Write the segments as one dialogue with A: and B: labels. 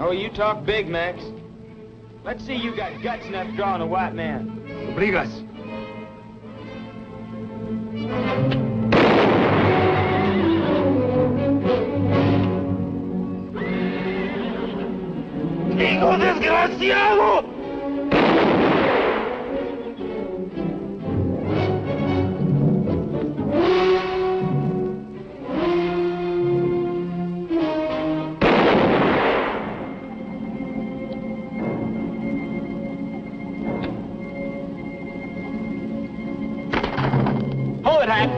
A: Oh, you talk big, Max. Let's see you got guts enough drawing a white man.
B: Obligas. ¡Hijo desgraciado!
A: Hold it, Hack!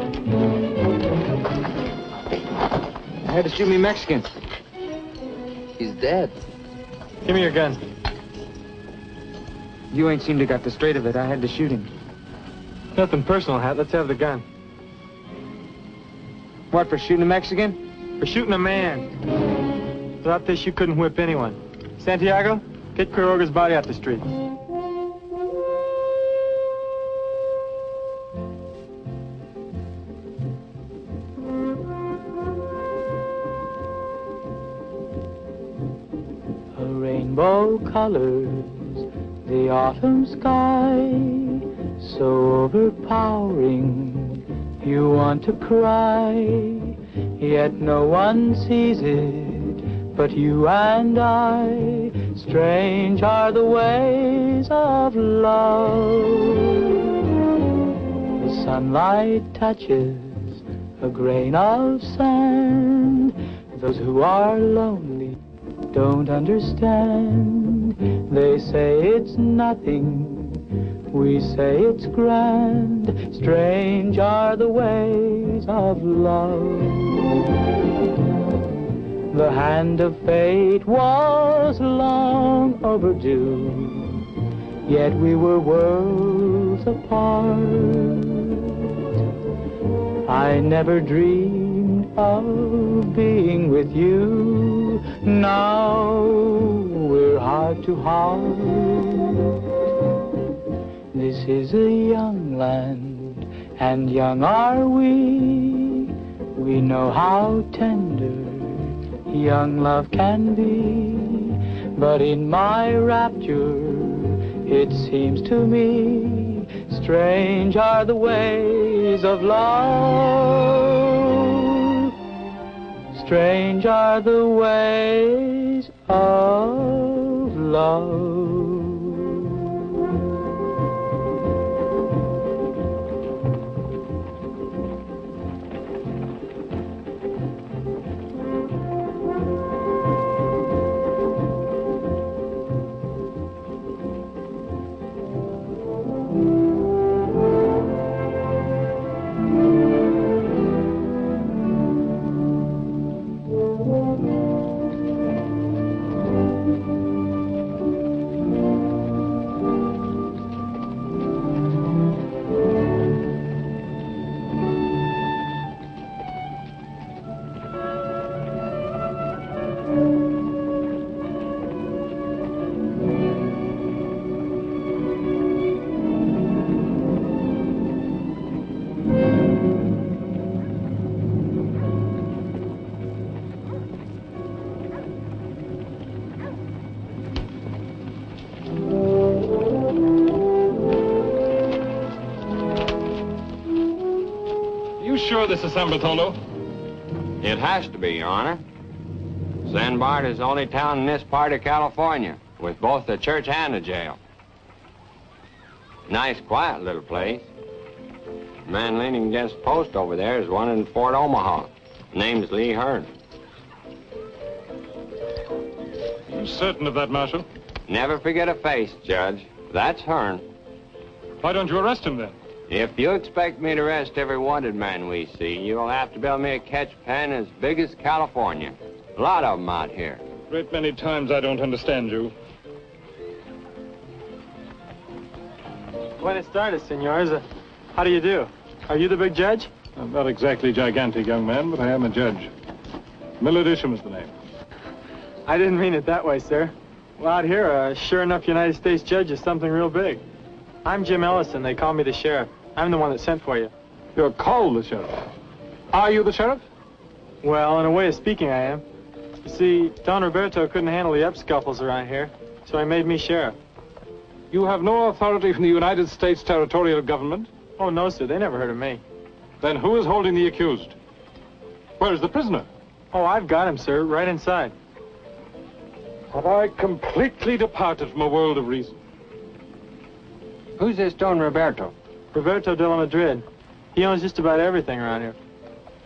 C: I had to shoot me Mexican. He's dead.
D: Give me your gun.
C: You ain't seemed to got the straight of it. I had to shoot him.
D: Nothing personal, Hat. Let's have the gun.
C: What, for shooting a Mexican?
D: For shooting a man. Without this, you couldn't whip anyone. Santiago, get Quiroga's body out the street.
E: Rainbow colors the autumn sky, so overpowering you want to cry, yet no one sees it but you and I. Strange are the ways of love. The sunlight touches a grain of sand. Those who are lonely don't understand. They say it's nothing, we say it's grand. Strange are the ways of love. The hand of fate was long overdue, yet we were worlds apart. I never dreamed of being with you. Now we're heart to heart. This is a young land, and young are we. We know how tender young love can be. But in my rapture, it seems to me, strange are the ways of love. Strange are the ways of love.
F: Sure this is San Bartolo?
G: It has to be, Your Honor. San Bart is the only town in this part of California with both the church and the jail. Nice, quiet little place. The man leaning against the post over there is one in Fort Omaha. Name's Lee Hearn.
F: You certain of that, Marshal?
G: Never forget a face, Judge. That's Hearn.
F: Why don't you arrest him, then?
G: If you expect me to arrest every wanted man we see, you'll have to build me a catch pen as big as California. A lot of them out here.
F: A great many times I don't understand you.
D: Buenas tardes, senors. How do you do? Are you the big judge?
F: I'm not exactly gigantic, young man, but I am a judge. Millard Isham is the name.
D: I didn't mean it that way, sir. Well, out here, a sure enough United States judge is something real big. I'm Jim Ellison. They call me the sheriff. I'm the one that sent for you.
F: You're called the sheriff. Are you the sheriff?
D: Well, in a way of speaking, I am. You You see, Don Roberto couldn't handle the up-scuffles around here, so he made me sheriff.
F: You have no authority from the United States territorial government?
D: Oh, no, sir. They never heard of me.
F: Then who is holding the accused? Where is the prisoner?
D: Oh, I've got him, sir, right inside.
F: Have I completely departed from a world of reason?
G: Who's this Don Roberto?
D: Roberto de la Madrid. He owns just about everything around here.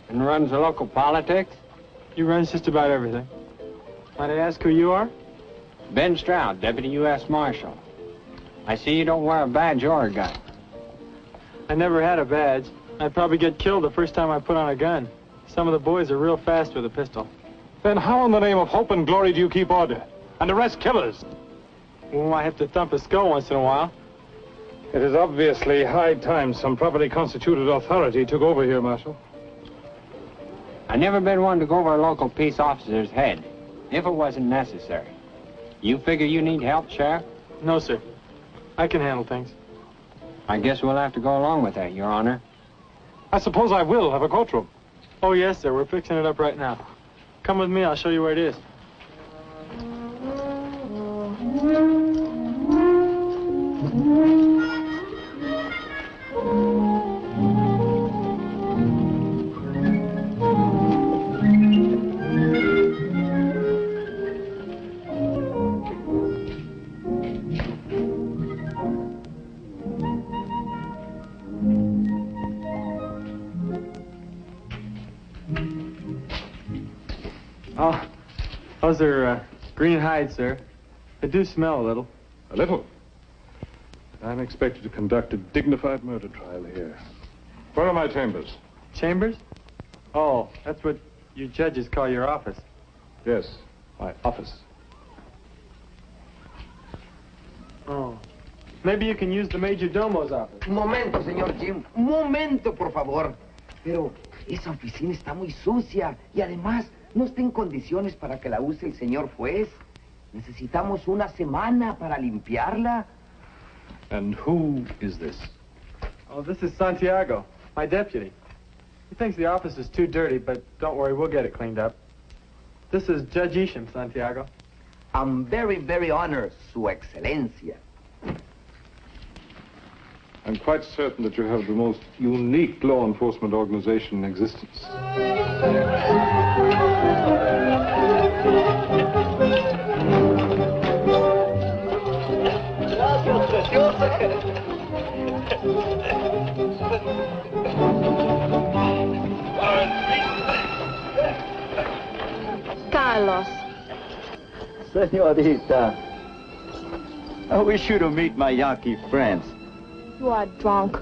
G: And runs the local politics?
D: He runs just about everything. Might I ask who you are?
G: Ben Stroud, Deputy U.S. Marshal. I see you don't wear a badge or a gun.
D: I never had a badge. I'd probably get killed the first time I put on a gun. Some of the boys are real fast with a pistol.
F: Then how in the name of hope and glory do you keep order and arrest killers?
D: Well, I have to thump a skull once in a while.
F: It is obviously high time some properly constituted authority took over here, Marshal.
G: I never been one to go over a local peace officer's head, if it wasn't necessary. You figure you need help, Sheriff?
D: No, sir. I can handle things.
G: I guess we'll have to go along with that, Your Honor.
F: I suppose I will have a courtroom.
D: Oh, yes, sir. We're fixing it up right now. Come with me. I'll show you where it is. Oh, those are green hides, sir. They do smell a little.
F: A little? I'm expected to conduct a dignified murder trial here. Where are my chambers?
D: Chambers? Oh, that's what you judges call your office.
F: Yes, my office.
D: Oh. Maybe you can use the Major Domo's office.
H: Un momento, señor Jim. Un momento, por favor. Pero esa oficina está muy sucia y además no está en condiciones para que la use el señor juez. Necesitamos una semana para limpiarla.
F: And who is this?
D: Oh, this is Santiago, my deputy. He thinks the office is too dirty, but don't worry, we'll get it cleaned up. This is Judge Isham, Santiago.
H: I'm very, very honored, Su Excelencia.
F: I'm quite certain that you have the most unique law enforcement organization in existence.
I: Carlos.
J: Senorita, I wish you to meet my Yankee friends.
I: You are drunk.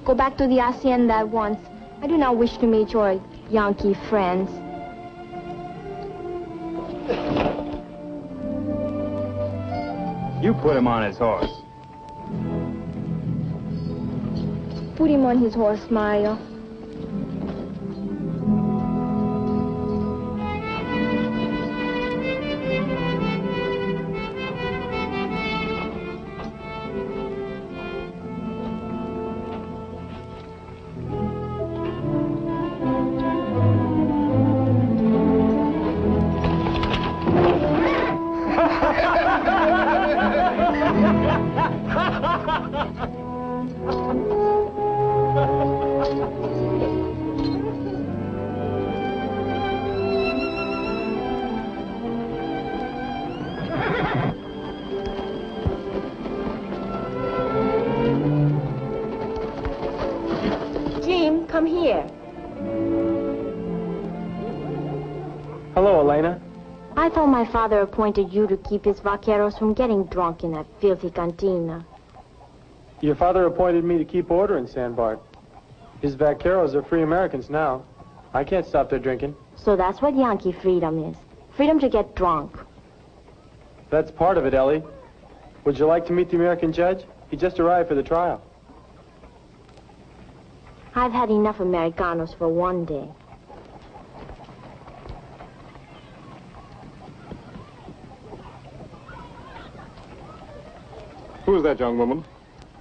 I: Go back to the hacienda at once. I do not wish to meet your Yankee friends.
J: You put him on his horse.
I: Put him on his horse, Mario. Jim, come here.
D: Hello, Elena.
I: I thought my father appointed you to keep his vaqueros from getting drunk in that filthy cantina.
D: Your father appointed me to keep order in San Bart. His vaqueros are free Americans now. I can't stop their drinking.
I: So that's what Yankee freedom is. Freedom to get drunk.
D: That's part of it, Ellie. Would you like to meet the American judge? He just arrived for the trial.
I: I've had enough Americanos for one day.
F: Who is that young woman?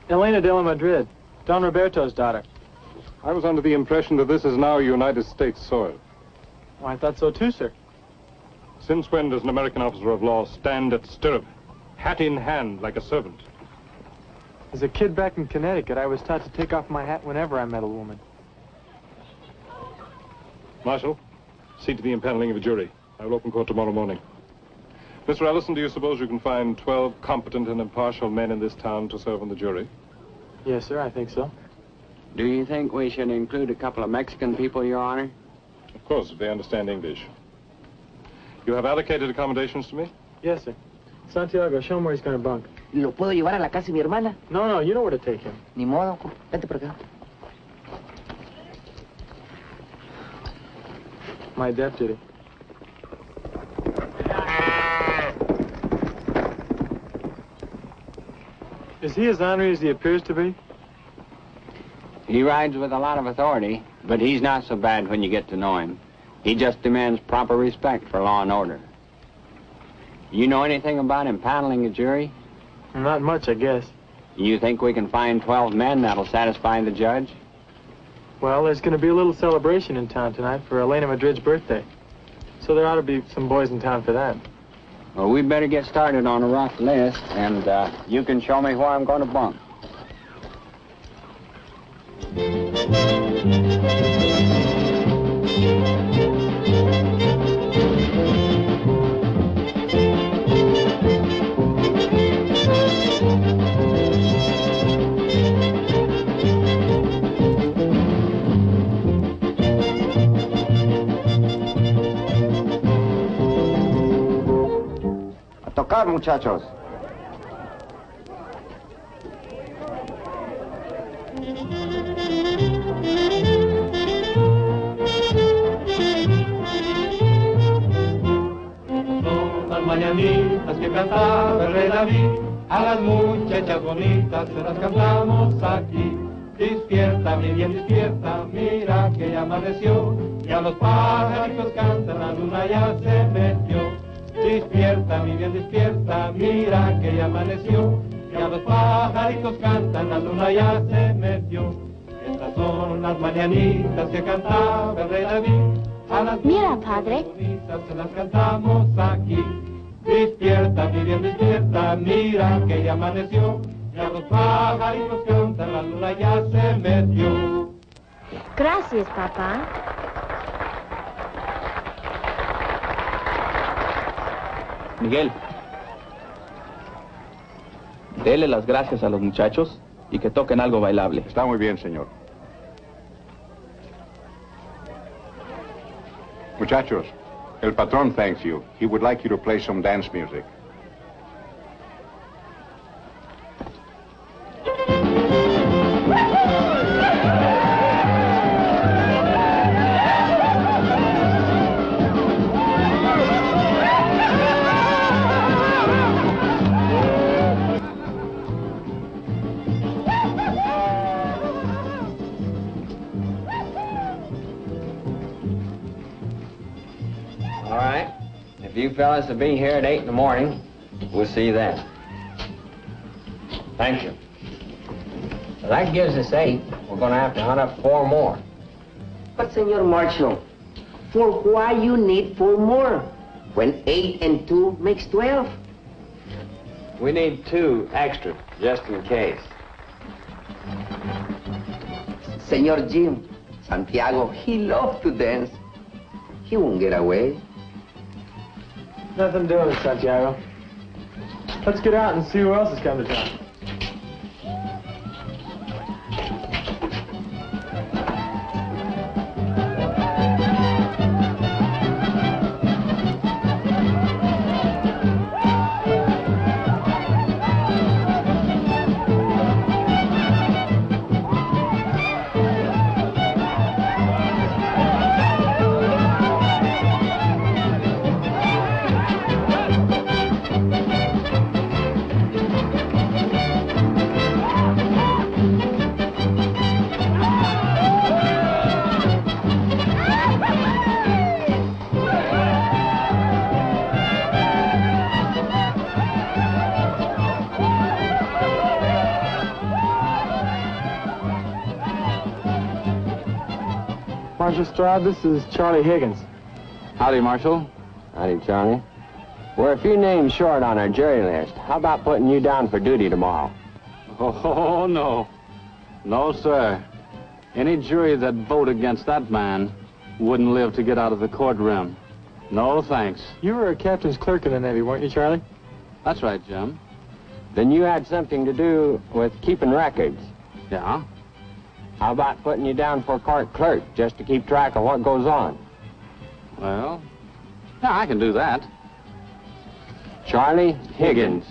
D: Elena de la Madrid, Don Roberto's daughter.
F: I was under the impression that this is now United States soil.
D: Oh, I thought so too, sir.
F: Since when does an American officer of law stand at stirrup, hat in hand, like a servant?
D: As a kid back in Connecticut, I was taught to take off my hat whenever I met a woman.
F: Marshal, see to the impaneling of a jury. I will open court tomorrow morning. Mr. Ellison, do you suppose you can find 12 competent and impartial men in this town to serve on the jury?
D: Yes, sir, I think so.
G: Do you think we should include a couple of Mexican people, Your Honor?
F: Of course, if they understand English. You have allocated accommodations to me?
D: Yes, sir. Santiago, show him where he's going to bunk.
H: ¿Lo puedo llevar a la casa de mi hermana?
D: No, you know where to take him.
H: Ni modo, vete por acá.
D: My deputy. Is he as ornery as he appears to be?
G: He rides with a lot of authority, but he's not so bad when you get to know him. He just demands proper respect for law and order. You know anything about impaneling a jury?
D: Not much, I guess.
G: You think we can find 12 men that'll satisfy the judge?
D: Well, there's going to be a little celebration in town tonight for Elena Madrid's birthday. So there ought to be some boys in town for that.
G: Well, we'd better get started on a rough list, and you can show me where I'm going to bunk.
J: Tocar, muchachos.
K: Son las mañanitas que cantaba el rey David, a las muchachas bonitas se las cantamos aquí. Despierta, mi bien, despierta, mira que ya amaneció, y a los pajaritos cantan, la luna ya se metió. Despierta, mi bien, despierta, mira que ya amaneció, y a los pajaritos cantan, la luna ya se metió. Estas son las mañanitas que cantaba el rey David, a las
I: Mira, padre.
K: bonitas se las cantamos aquí. Despierta, mi bien, despierta, mira que ya amaneció, y a los pajaritos cantan, la luna ya se metió.
I: Gracias, papá.
L: Miguel, dele las gracias a los muchachos y que toquen algo bailable.
J: Está muy bien, señor. Muchachos, el patrón thanks you. He would like you to play some dance music.
G: All right. If you fellas will be here at 8 in the morning, we'll see you then. Thank you. Well, that gives us 8. We're going to have to hunt up 4 more.
H: But, Senor Marshal, for why you need 4 more? When 8 and 2 makes 12.
G: We need 2 extra, just in case.
H: Senor Jim, Santiago, he loves to dance. He won't get away.
D: Nothing doing, Santiago. Let's get out and see who else has come to town. Marshal Stroud, this is Charlie Higgins.
L: Howdy, Marshal.
G: Howdy, Charlie. We're a few names short on our jury list. How about putting you down for duty tomorrow?
M: Oh, no. No, sir. Any jury that vote against that man wouldn't live to get out of the courtroom. No, thanks.
D: You were a captain's clerk in the Navy, weren't you, Charlie?
M: That's right, Jim.
G: Then you had something to do with keeping records.
M: Yeah?
G: How about putting you down for court clerk, just to keep track of what goes on?
M: Well, yeah, I can do that.
G: Charlie Higgins.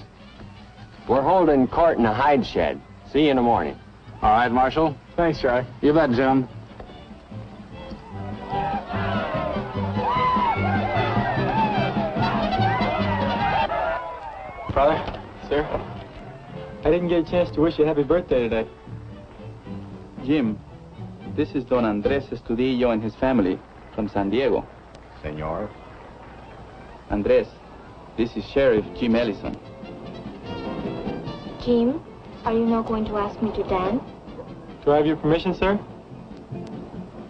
G: We're holding court in a hide shed. See you in the morning.
M: All right, Marshal.
D: Thanks, Charlie.
M: You bet, Jim.
D: Father, sir, I didn't get a chance to wish you a happy birthday today.
L: Jim, this is Don Andres Estudillo and his family from San Diego.
J: Senor.
L: Andres, this is Sheriff Jim Ellison.
I: Jim, are you not going to ask me to dance?
D: Do I have your permission, sir?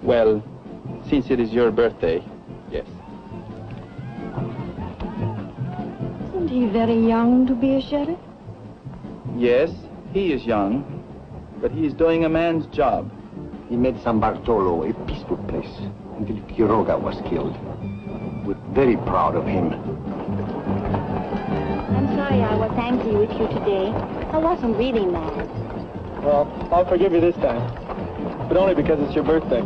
L: Well, since it is your birthday, yes.
N: Isn't he very young to be a sheriff?
L: Yes, he is young, but he is doing a man's job.
J: He made San Bartolo a peaceful place until Quiroga was killed. We're very proud of him.
I: I'm sorry I was angry with you today. I wasn't really mad.
D: Well, I'll forgive you this time, but only because it's your birthday.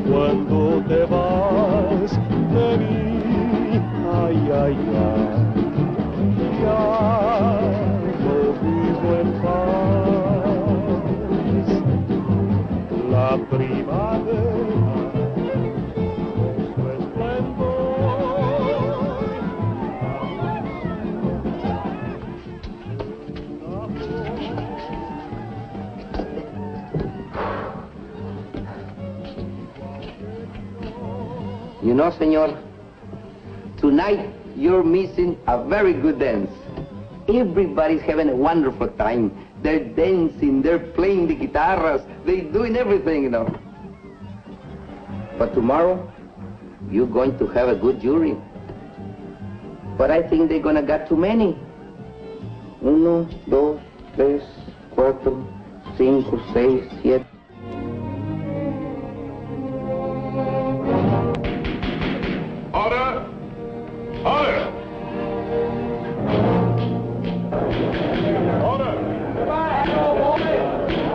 K: Cuando te vas de mí, ay, ay, ay, ya no vivo en paz. La primavera, su esplendor.
H: You know, senor, tonight you're missing a very good dance. Everybody's having a wonderful time. They're dancing, they're playing the guitarras, they're doing everything, you know. But tomorrow, you're going to have a good jury. But I think they're gonna get too many. 1, 2, 3, 4, 5, 6, 7.
F: Order! Order! Order!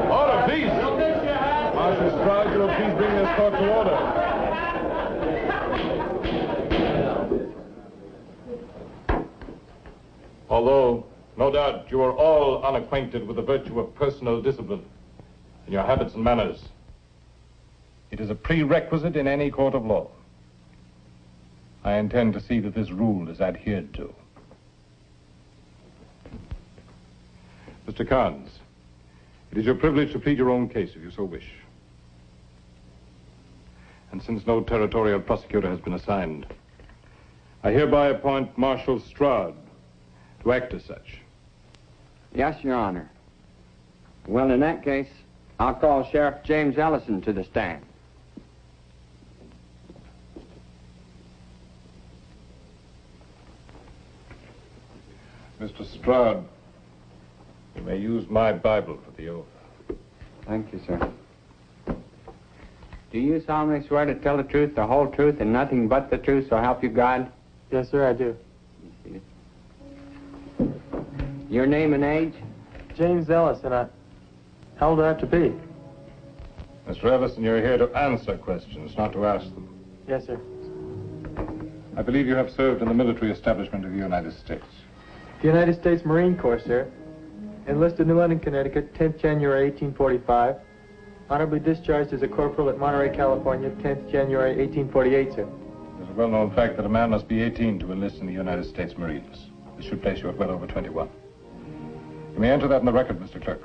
F: Order, please! Marshal Stroud, will you please bring this court to order? Although, no doubt, you are all unacquainted with the virtue of personal discipline in your habits and manners, it is a prerequisite in any court of law. I intend to see that this rule is adhered to. Mr. Carnes, it is your privilege to plead your own case if you so wish. And since no territorial prosecutor has been assigned, I hereby appoint Marshal Stroud to act as such.
G: Yes, Your Honor. Well, in that case, I'll call Sheriff James Ellison to the stand.
F: Mr. Stroud, you may use my Bible for the oath.
G: Thank you, sir. Do you solemnly swear to tell the truth, the whole truth, and nothing but the truth, so help you God?
D: Yes, sir, I do.
G: Your name and age?
D: James Ellison. How old do I have to be?
F: Mr. Ellison, you're here to answer questions, not to ask them.
D: Yes, sir.
F: I believe you have served in the military establishment of the United States.
D: The United States Marine Corps, sir. Enlisted New London, Connecticut, 10th January 1845. Honorably discharged as a corporal at Monterey, California, 10th January 1848, sir.
F: It's a well-known fact that a man must be 18 to enlist in the United States Marines. This should place you at well over 21. You may enter that in the record, Mr. Clerk.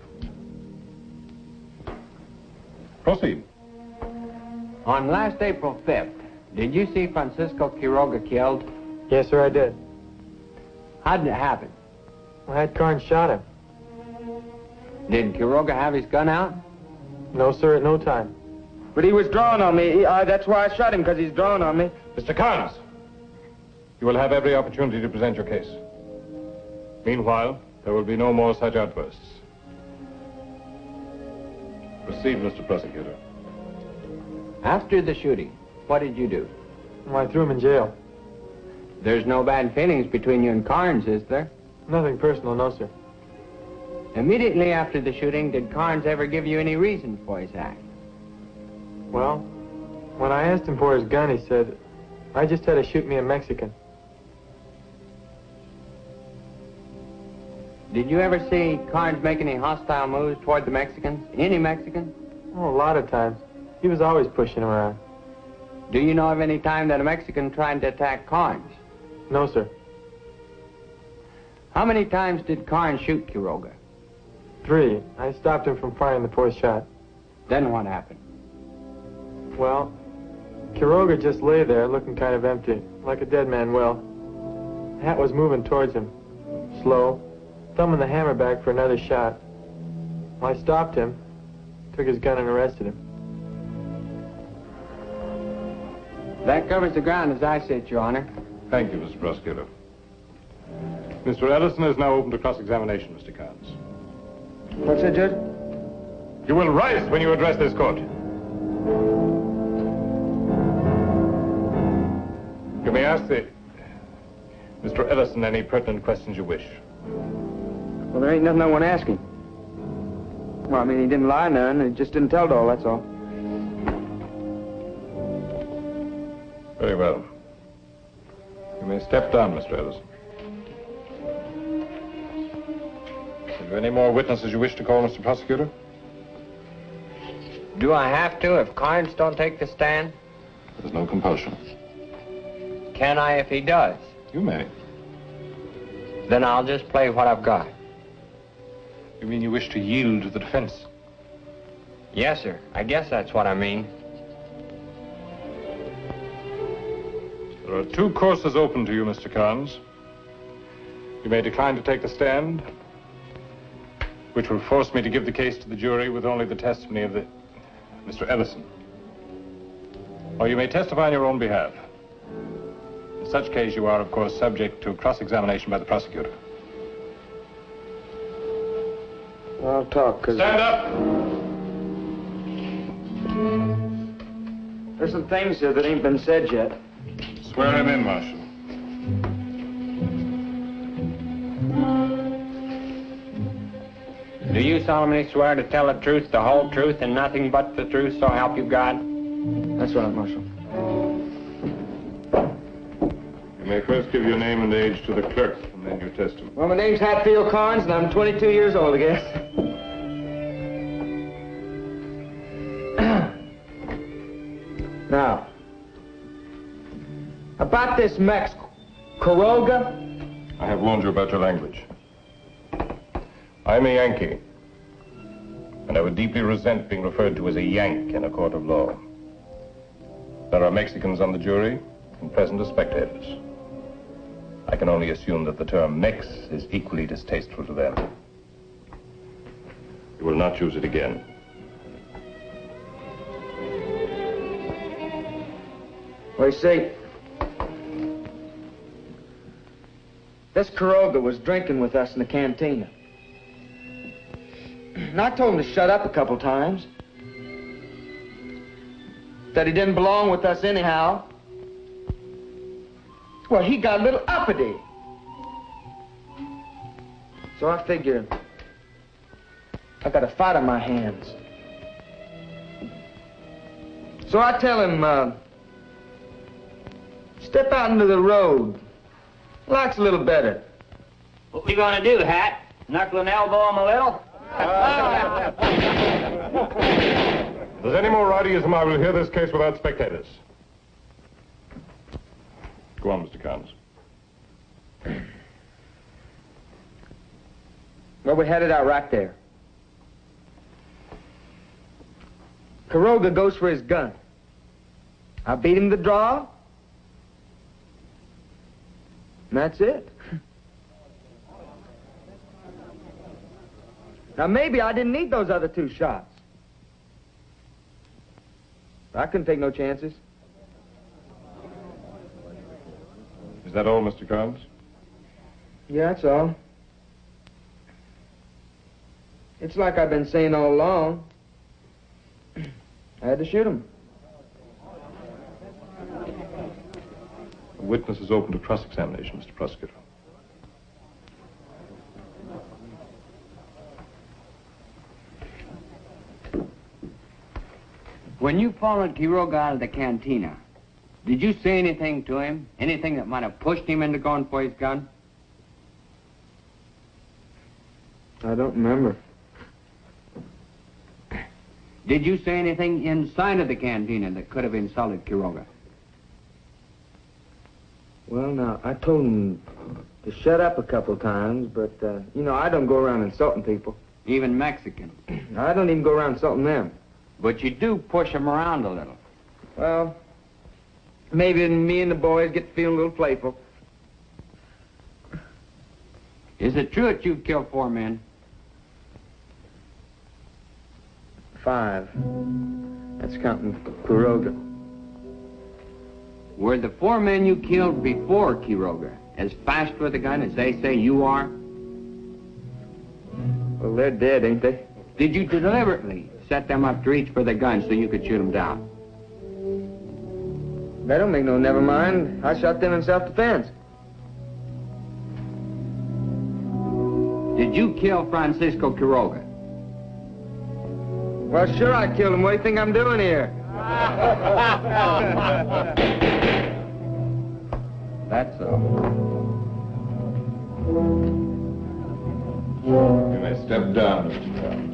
F: Proceed.
G: On last April 5th, did you see Francisco Quiroga killed?
D: Yes, sir, I did.
G: How did it happen?
D: I had Carnes shot him.
G: Did Quiroga have his gun out?
D: No, sir, at no time.
A: But he was drawing on me. That's why I shot him, because he's drawing on me.
F: Mr. Carnes, you will have every opportunity to present your case. Meanwhile, there will be no more such outbursts. Proceed, Mr. Prosecutor.
G: After the shooting, what did you do?
D: Well, I threw him in jail.
G: There's no bad feelings between you and Carnes, is there?
D: Nothing personal, no, sir.
G: Immediately after the shooting, did Carnes ever give you any reason for his act?
D: Well, when I asked him for his gun, he said, I just had to shoot me a Mexican.
G: Did you ever see Carnes make any hostile moves toward the Mexicans? Any Mexicans?
D: Oh, a lot of times. He was always pushing around.
G: Do you know of any time that a Mexican tried to attack Carnes?
D: No, sir.
G: How many times did Carnes shoot Quiroga?
D: 3. I stopped him from firing the 4th shot.
G: Then what happened?
D: Well, Quiroga just lay there looking kind of empty, like a dead man will. The hat was moving towards him, slow, thumbing the hammer back for another shot. Well, I stopped him, took his gun and arrested him.
G: That covers the ground as I see it, Your Honor.
F: Thank you, Mr. Prosecutor. Mr. Ellison is now open to cross-examination, Mr. Carnes.
A: What's that, Judge?
F: You will rise when you address this court. You may ask Mr. Ellison any pertinent questions you wish.
A: Well, there ain't nothing I want to ask him. Well, I mean, he didn't lie none. He just didn't tell it all, that's all.
F: Very well. You may step down, Mr. Ellison. Have you any more witnesses you wish to call, Mr. Prosecutor?
G: Do I have to if Carnes don't take the stand?
F: There's no compulsion.
G: Can I if he does?
F: You may.
G: Then I'll just play what I've got.
F: You mean you wish to yield to the defense?
G: Yes, sir. I guess that's what I mean.
F: There are 2 courses open to you, Mr. Carnes. You may decline to take the stand, which will force me to give the case to the jury with only the testimony of Mr. Ellison. Or you may testify on your own behalf. In such case, you are, of course, subject to cross-examination by the prosecutor.
A: I'll talk, because...
F: Stand up!
A: There's some things here that ain't been said yet.
F: Swear him in, Marshal.
G: Do you solemnly swear to tell the truth, the whole truth, and nothing but the truth, so help you God?
A: That's right, Marshal.
F: You may first give your name and age to the clerk, and then your testimony.
A: Well, my name's Hatfield Carnes, and I'm 22 years old, I guess. Now, about this Mex Quiroga.
F: I have warned you about your language. I'm a Yankee, and I would deeply resent being referred to as a Yank in a court of law. There are Mexicans on the jury, and present as spectators. I can only assume that the term Mex is equally distasteful to them. You will not use it again.
A: Well, you see, this Quiroga was drinking with us in the cantina. And I told him to shut up a couple times. That he didn't belong with us anyhow. Well, he got a little uppity. So I figured I got a fight on my hands. So I tell him, step out into the road. Life's a little better.
O: What we gonna do, Hat? Knuckle and elbow him a little?
F: If there's any more rowdyism, I will hear this case without spectators. Go on, Mr. Carnes.
A: Well, we had it out right there. Quiroga goes for his gun. I beat him the draw. And that's it. Now, maybe I didn't need those other 2 shots. I couldn't take no chances.
F: Is that all, Mr. Carnes?
A: Yeah, that's all. It's like I've been saying all along. I had to shoot him.
F: The witness is open to cross-examination, Mr. Prosecutor.
G: When you followed Quiroga out of the cantina, did you say anything to him? Anything that might have pushed him into going for his gun?
A: I don't remember.
G: Did you say anything inside of the cantina that could have insulted Quiroga?
A: Well, now, I told him to shut up a couple times, but, you know, I don't go around insulting people.
G: Even Mexicans?
A: I don't even go around insulting them.
G: But you do push him around a little.
A: Well, maybe me and the boys get to feel a little playful.
G: Is it true that you've killed 4 men?
A: 5. That's counting Quiroga.
G: Were the 4 men you killed before Quiroga as fast with a gun as they say you are?
A: Well, they're dead, ain't they?
G: Did you deliberately set them up to reach for the gun so you could shoot them down?
A: That don't make no never mind. I shot them in self-defense.
G: Did you kill Francisco Quiroga?
A: Well, sure I killed him. What do you think I'm doing here?
G: That's all.
F: You may step down, Mr. Carnes.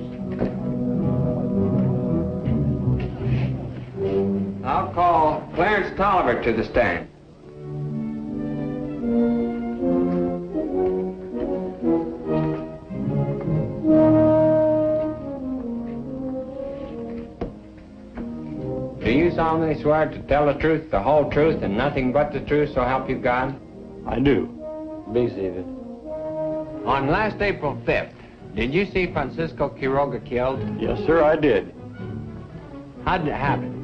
G: I'll call Clarence Tolliver to the stand. Do you solemnly swear to tell the truth, the whole truth, and nothing but the truth, so help you God?
P: I do. Be seated.
G: On last April 5th, did you see Francisco Quiroga killed?
P: Yes, sir, I did.
G: How did it happen?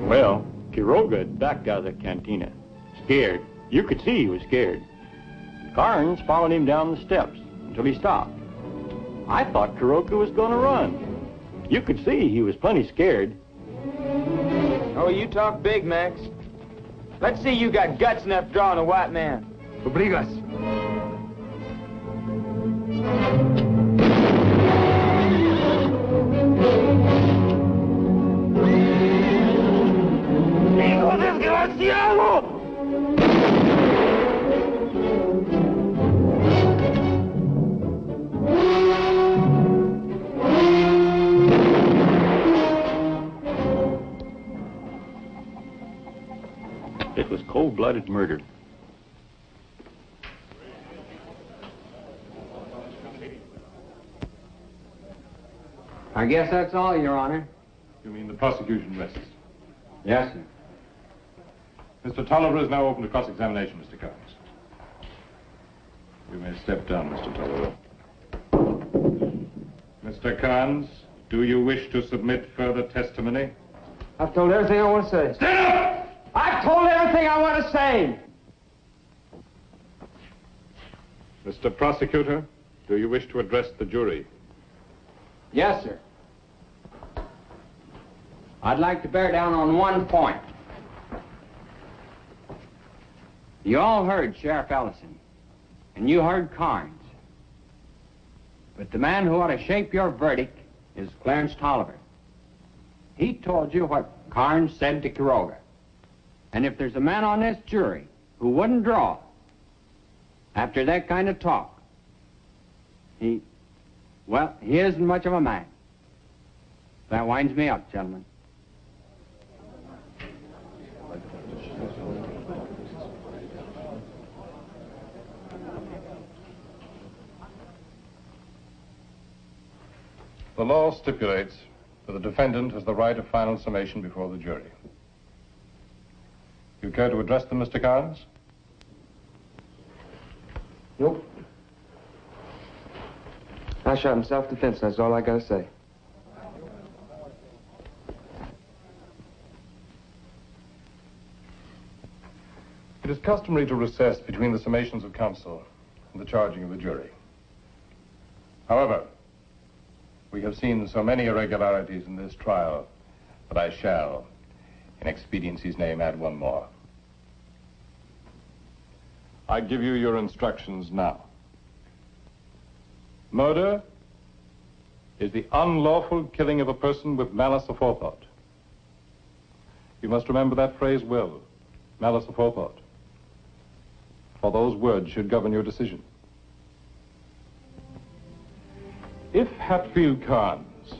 P: Well, Quiroga had backed out of the cantina, scared. You could see he was scared. Carnes followed him down the steps until he stopped. I thought Quiroga was going to run. You could see he was plenty scared.
A: Oh, you talk big, Max. Let's see you got guts enough to draw on a white man.
B: Obligas. ¡Hijo desgraciado!
P: It was cold-blooded murder.
G: I guess that's all, Your Honor.
F: You mean the prosecution rests?
G: Yes, sir.
F: Mr. Tolliver is now open to cross-examination, Mr. Carnes. You may step down, Mr. Tolliver. Mr. Carnes, do you wish to submit further testimony?
A: I've told everything I want to say.
F: Stand up!
A: I've told everything I want to say!
F: Mr. Prosecutor, do you wish to address the jury?
G: Yes, sir. I'd like to bear down on one point. You all heard Sheriff Ellison, and you heard Carnes. But the man who ought to shape your verdict is Clarence Tolliver. He told you what Carnes said to Quiroga. And if there's a man on this jury who wouldn't draw after that kind of talk, he isn't much of a man. That winds me up, gentlemen.
F: The law stipulates that the defendant has the right of final summation before the jury. You care to address them, Mr. Carnes?
A: Nope. I shot in self-defense, that's all I gotta say.
F: It is customary to recess between the summations of counsel and the charging of the jury. However, we have seen so many irregularities in this trial that I shall, in expediency's name, add one more. I give you your instructions now. Murder is the unlawful killing of a person with malice aforethought. You must remember that phrase well, malice aforethought, for those words should govern your decision. If Hatfield Carnes,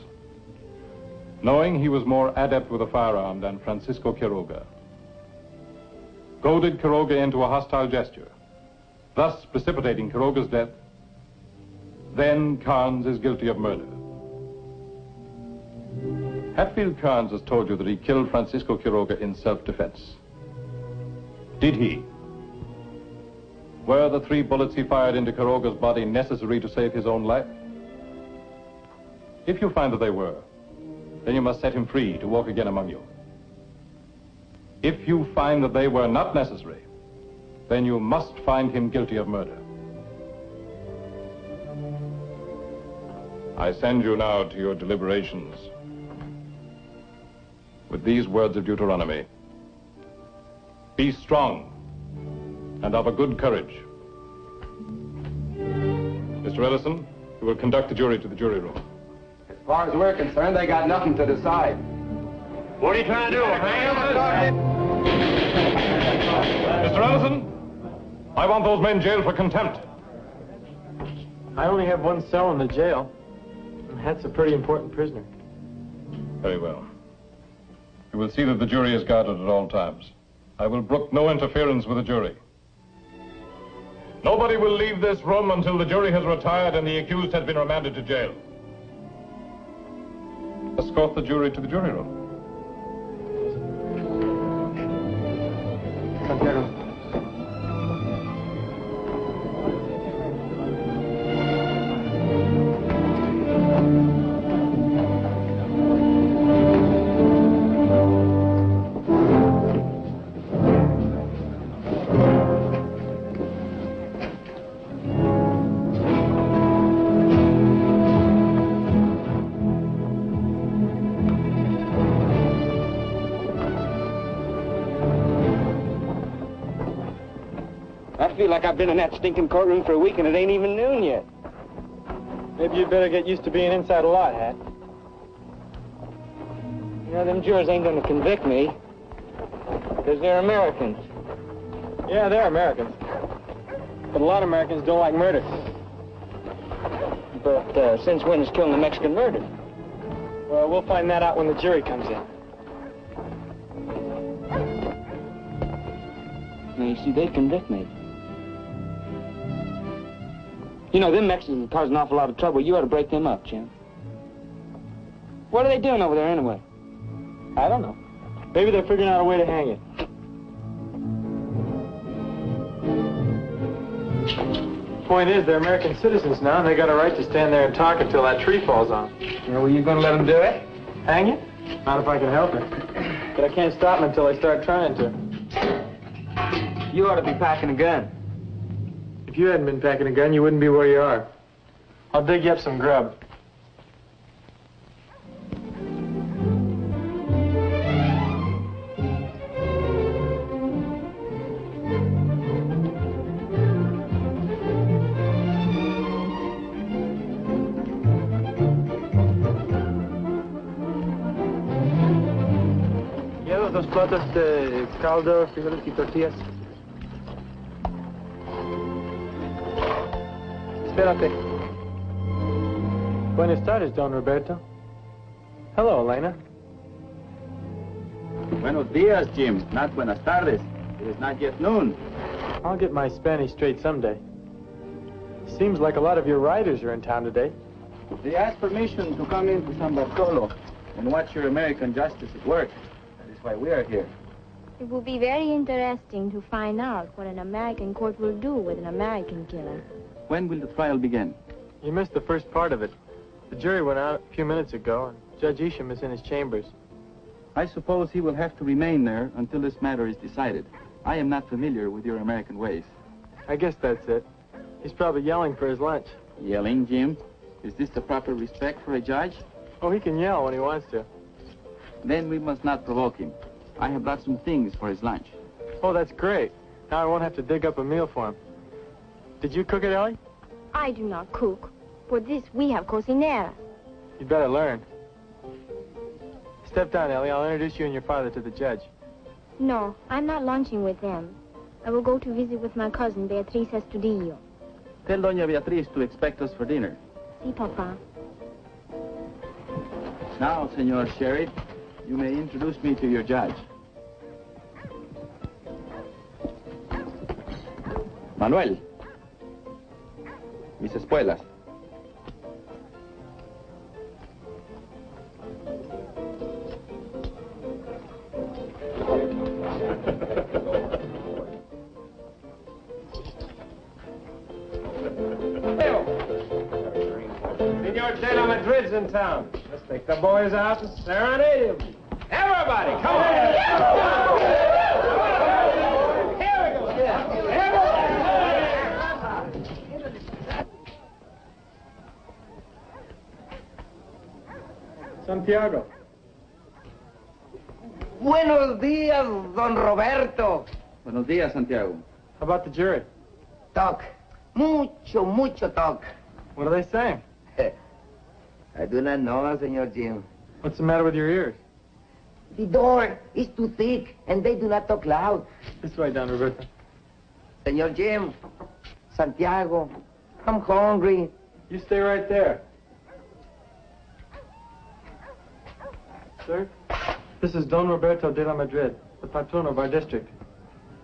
F: knowing he was more adept with a firearm than Francisco Quiroga, goaded Quiroga into a hostile gesture, thus precipitating Quiroga's death, then Carnes is guilty of murder. Hatfield Carnes has told you that he killed Francisco Quiroga in self-defense. Did he? Were the 3 bullets he fired into Quiroga's body necessary to save his own life? If you find that they were, then you must set him free to walk again among you. If you find that they were not necessary, then you must find him guilty of murder. I send you now to your deliberations with these words of Deuteronomy. Be strong and of a good courage. Mr. Ellison, you will conduct the jury to the jury room.
A: As far as we're concerned, they got nothing to decide.
F: What are you trying to do, Mr. Ellison, I want those men jailed for contempt.
D: I only have 1 cell in the jail. And Hat's a pretty important prisoner.
F: Very well. You will see that the jury is guarded at all times. I will brook no interference with the jury. Nobody will leave this room until the jury has retired and the accused has been remanded to jail. Escort the jury to the jury room.
D: Santiago.
C: I feel like I've been in that stinking courtroom for a week and it ain't even noon yet.
D: Maybe you'd better get used to being inside a lot, Hat.
C: You know, them jurors ain't gonna convict me. Because they're Americans.
D: Yeah, they're Americans. But a lot of Americans don't like murder.
C: But since when is killing a Mexican murder?
D: Well, we'll find that out when the jury comes in.
C: Now, you see, they'd convict me. You know, them Mexicans cause an awful lot of trouble. You ought to break them up, Jim. What are they doing over there, anyway?
D: I don't know. Maybe they're figuring out a way to hang it. Point is, they're American citizens now, and they got a right to stand there and talk until that tree falls on.
A: You know, were you gonna let them do it?
D: Hang it? Not if I can help it. But I can't stop them until I start trying to.
A: You ought to be packing a gun.
D: If you hadn't been packing a gun, you wouldn't be where you are. I'll dig you up some grub. ¿Llevas 2 platos de caldo, frijoles y tortillas? Espérate. Buenas tardes, Don Roberto. Hello, Elena.
L: Buenos dias, Jim. Not buenas tardes. It is not yet noon.
D: I'll get my Spanish straight someday. Seems like a lot of your riders are in town today.
L: They asked permission to come into San Bartolo and watch your American justice at work. That is why we are here.
I: It will be very interesting to find out what an American court will do with an American killer.
L: When will the trial begin?
D: You missed the first part of it. The jury went out a few minutes ago, and Judge Isham is in his chambers.
L: I suppose he will have to remain there until this matter is decided. I am not familiar with your American ways.
D: I guess that's it. He's probably yelling for his lunch.
L: Yelling, Jim? Is this the proper respect for a judge?
D: Oh, he can yell when he wants to.
L: Then we must not provoke him. I have brought some things for his lunch.
D: Oh, that's great. Now I won't have to dig up a meal for him. Did you cook it, Ellie?
I: I do not cook. For this, we have cocinera.
D: You'd better learn. Step down, Ellie. I'll introduce you and your father to the judge.
I: No, I'm not lunching with them. I will go to visit with my cousin, Beatriz Estudillo.
L: Tell Doña Beatriz to expect us for dinner.
I: Si, Papa.
L: Now, Senor Sheriff, you may introduce me to your judge. Manuel. Mis espuelas.
Q: Senor De La Madrid's in town. Let's take the boys out and serenade him. Everybody, come on! Here we go!
D: Santiago.
H: Buenos días, don Roberto.
L: Buenos días, Santiago.
D: How about the jury?
H: Talk. Mucho talk.
D: What are they saying?
H: I do not know, Senor Jim.
D: What's the matter with your ears?
H: The door is too thick, and they do not talk loud.
D: This way, Don Roberto.
H: Senor Jim, Santiago, I'm hungry.
D: You stay right there. Sir, this is Don Roberto de la Madrid, the patron of our district.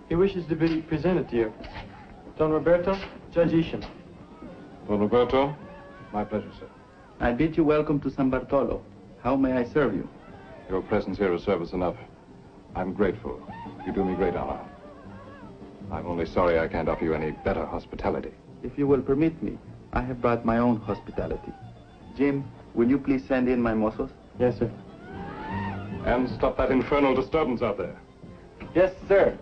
D: He wishes to be presented to you. Don Roberto, Judge Isham.
F: Don Roberto, my pleasure, sir.
L: I bid you welcome to San Bartolo. How may I serve you?
F: Your presence here is service enough. I'm grateful. You do me great honor. I'm only sorry I can't offer you any better hospitality.
L: If you will permit me, I have brought my own hospitality. Jim, will you please send in my mozos?
D: Yes, sir.
F: And stop that infernal disturbance out there.
D: Yes, sir.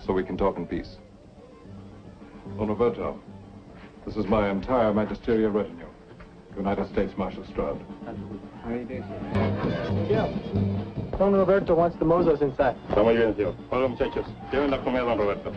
F: So we can talk in peace. Don Roberto, this is my entire magisterial retinue. United States Marshal Stroud.
D: How do you do, sir? Yeah. Don Roberto wants the mozos inside.
F: Está muy bien, tío. Hola, muchachos. Lleven la comida, Don Roberto.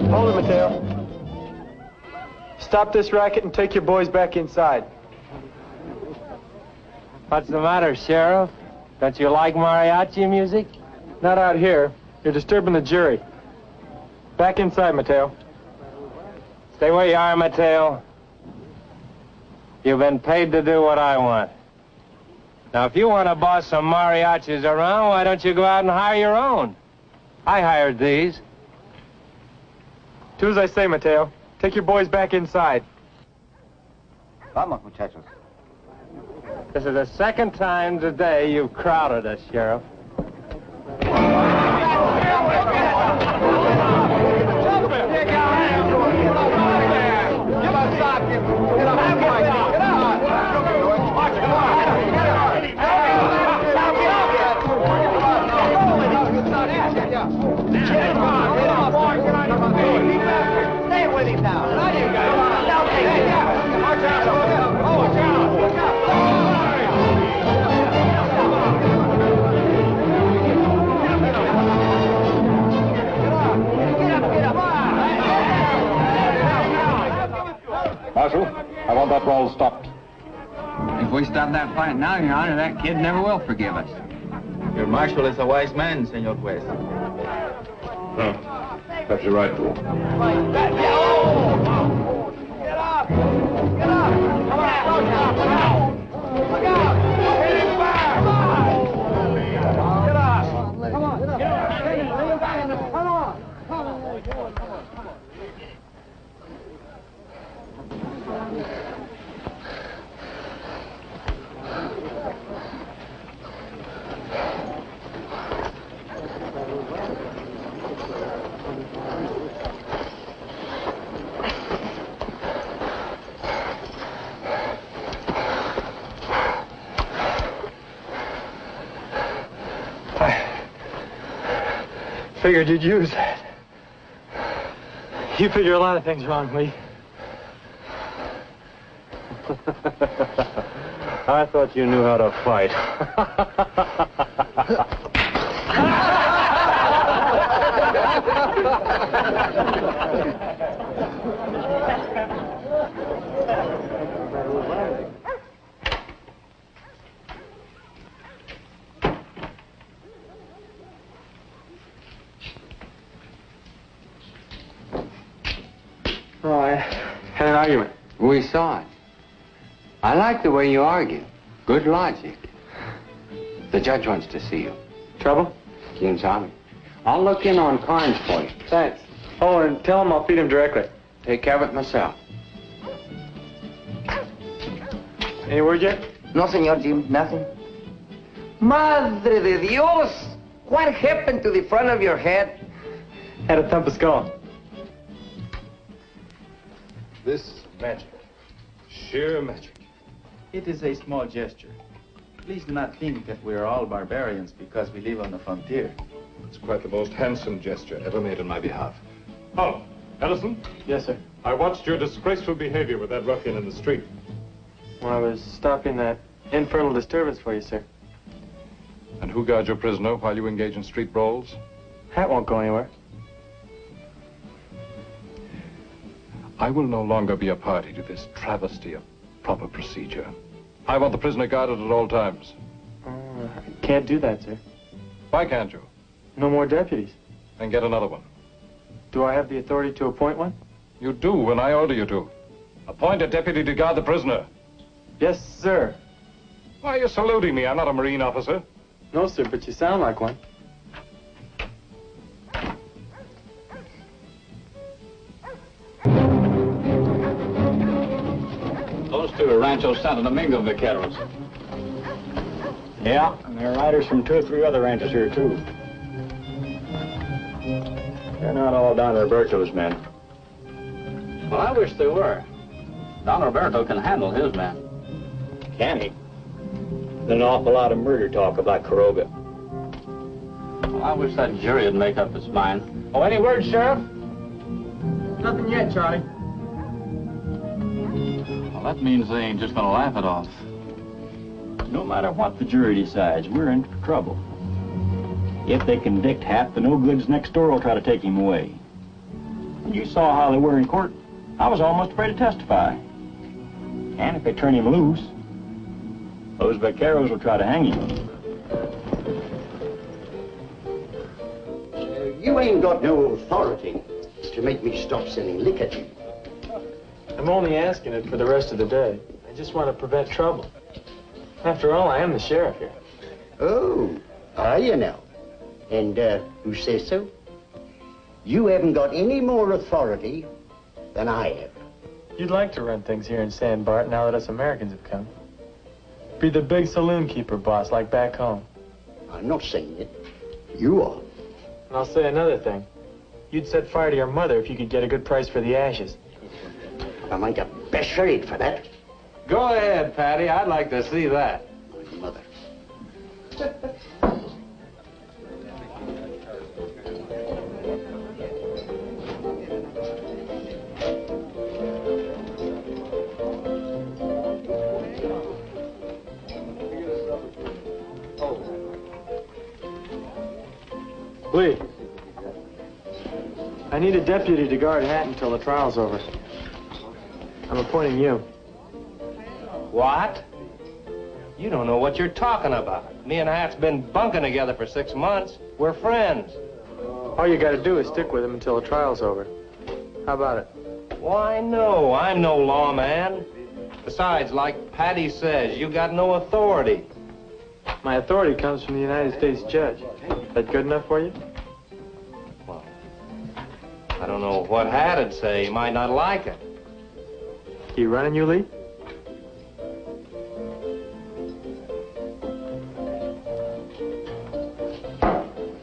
D: Hold it, Mateo. Stop this racket and take your boys back inside.
Q: What's the matter, Sheriff? Don't you like mariachi music?
D: Not out here. You're disturbing the jury. Back inside, Mateo.
Q: Stay where you are, Mateo. You've been paid to do what I want. Now, if you want to boss some mariachis around, why don't you go out and hire your own? I hired these.
D: Do as I say, Mateo. Take your boys back inside.
J: Vamos, muchachos.
Q: This is the second time today you've crowded us, Sheriff.
H: Stay with him now. Now you guys. Now take it. Watch out. Oh, watch out. Look out.
F: Marshal, I want that brawl stopped.
G: If we stop that fight now, Your Honor, that kid never will forgive us.
L: Your marshal is a wise man, Senor Juez.
F: Perhaps you're right, fool.
H: Get up! Get up! Come on! Look out! Look out!
D: figured you'd use that. You figure a lot of things wrong, Lee.
P: I thought you knew how to fight.
D: Oh, I had an argument.
G: We saw it. I like the way you argue. Good logic. The judge wants to see you.
D: Trouble?
G: Seems obvious. I'll look in on Carnes for you.
D: Thanks. Oh, and tell him I'll feed him directly.
G: Take care of it myself.
D: Any word yet?
H: No, Senor Jim, nothing. Madre de Dios! What happened to the front of your head?
D: Had a thump of skull.
F: This is magic. Sheer magic.
L: It is a small gesture. Please do not think that we are all barbarians because we live on the frontier.
F: It's quite the most handsome gesture ever made on my behalf. Oh, Ellison?
D: Yes, sir.
F: I watched your disgraceful behavior with that ruffian in the street.
D: Well, I was stopping that infernal disturbance for you, sir.
F: And who guards your prisoner while you engage in street brawls?
D: Hat won't go anywhere.
F: I will no longer be a party to this travesty of proper procedure. I want the prisoner guarded at all times.
D: I can't do that, sir.
F: Why can't you?
D: No more deputies.
F: Then get another one.
D: Do I have the authority to appoint one?
F: You do when I order you to. Appoint a deputy to guard the prisoner.
D: Yes, sir.
F: Why are you saluting me? I'm not a Marine officer.
D: No, sir, but you sound like one.
M: Those two are Rancho Santo Domingo vaqueros.
P: Yeah, and there are riders from 2 or 3 other ranches here, too. They're not all Don Roberto's men.
M: Well, I wish they were. Don Roberto can handle his men.
P: Can he? There's an awful lot of murder talk about Quiroga.
M: Well, I wish that jury would make up its mind.
Q: Oh, any word, Sheriff?
D: Nothing yet, Charlie.
L: Well, that means they ain't just gonna laugh it off.
P: No matter what the jury decides, we're in for trouble. If they convict Hat, the no-goods next door will try to take him away. And you saw how they were in court. I was almost afraid to testify. And if they turn him loose, those vaqueros will try to hang him.
J: You ain't got no authority to make me stop selling liquor to you.
D: I'm only asking it for the rest of the day. I just want to prevent trouble. After all, I am the sheriff here.
J: Oh, are you now? And who says so? You haven't got any more authority than I have.
D: You'd like to run things here in San Bart now that us Americans have come. Be the big saloon keeper boss like back home.
J: I'm not saying it. You are.
D: And I'll say another thing. You'd set fire to your mother if you could get a good price for the ashes.
J: I might get best rate for that.
Q: Go ahead, Patty. I'd like to see that.
J: My mother.
D: Lee, I need a deputy to guard Hat until the trial's over. I'm appointing you.
Q: What? You don't know what you're talking about. Me and Hat's been bunking together for 6 months. We're friends.
D: All you gotta do is stick with him until the trial's over. How about it?
Q: Why, no. I'm no lawman. Besides, like Patty says, you got no authority.
D: My authority comes from the United States judge. That good enough for you?
Q: Well, I don't know what Hat'd say. He might not like it.
D: He running you, Lee?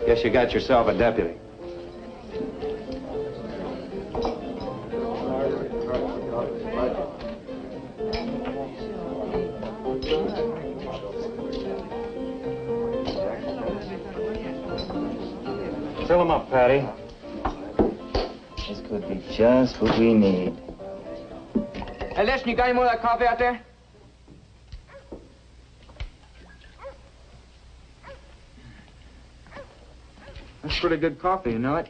Q: Guess you got yourself a deputy.
P: Fill him up.
Q: up, Patty.
O: This could be just what we need.
A: Hey, listen, you got any more of that coffee out there? That's pretty good coffee, you know it?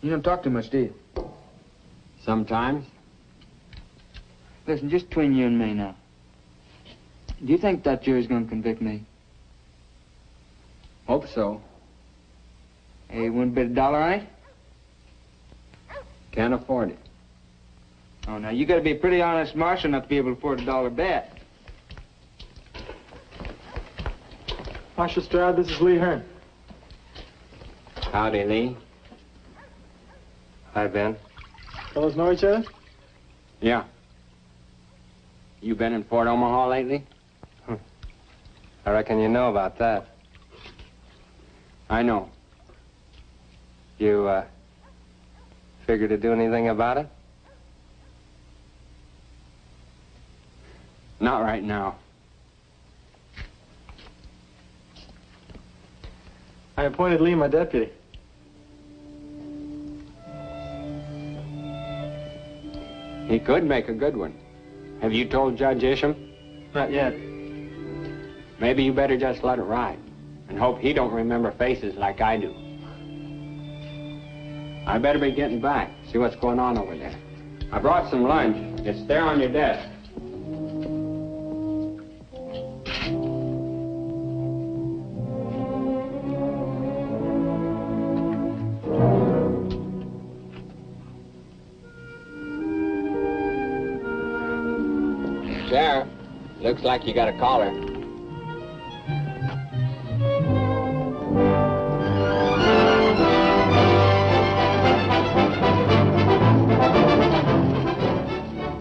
A: You don't talk too much, do you?
G: Sometimes.
A: Listen, just between you and me now. Do you think that jury's gonna convict me?
G: Hope so.
A: Hey, you wouldn't bet $1 on it?
G: Can't afford it.
A: Oh, now, you gotta be a pretty honest marshal not to be able to afford $1 bet.
D: Marshal Stroud, this is Lee Hearn.
G: Howdy, Lee.
Q: Hi, Ben.
D: Fellows know each other?
G: Yeah. You been in Fort Omaha lately?
Q: I reckon you know about that.
G: I know.
Q: You, figure to do anything about it?
G: Not right now.
D: I appointed Lee my deputy.
G: He could make a good one. Have you told Judge Isham?
D: Not yet.
G: Maybe you better just let it ride and hope he don't remember faces like I do. I better be getting back, see what's going on over there. I brought some lunch. It's there on your desk. Sheriff, looks like you got a caller.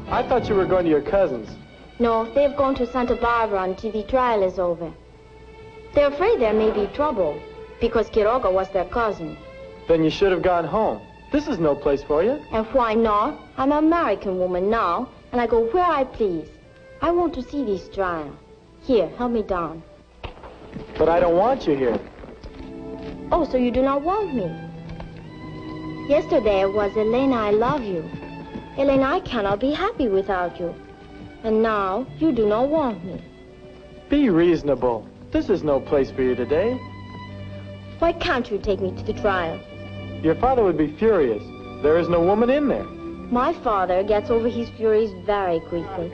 D: I thought you were going to your cousin's.
I: No, they've gone to Santa Barbara until the trial is over. They're afraid there may be trouble because Quiroga was their cousin.
D: Then you should have gone home. This is no place for you.
I: And why not? I'm an American woman now, and I go where I please. I want to see this trial. Here, help me down.
D: But I don't want you here.
I: Oh, so you do not want me? Yesterday it was, Elena, I love you. Elena, I cannot be happy without you. And now you do not want me.
D: Be reasonable. This is no place for you today.
I: Why can't you take me to the trial?
D: Your father would be furious. There is no woman in there.
I: My father gets over his furies very quickly.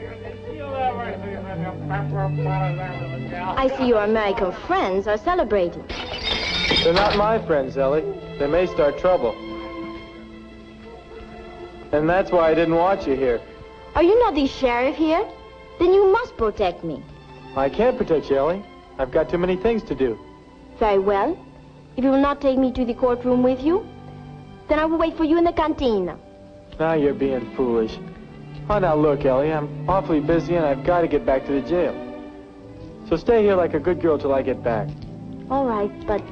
I: I see your American friends are celebrating.
D: They're not my friends, Ellie. They may start trouble. And that's why I didn't want you here.
I: Are you not the sheriff here? Then you must protect me.
D: I can't protect you, Ellie. I've got too many things to do.
I: Very well. If you will not take me to the courtroom with you, then I will wait for you in the cantina.
D: Now you're being foolish. Oh, now look, Ellie, I'm awfully busy and I've got to get back to the jail. So stay here like a good girl till I get back.
I: All right, but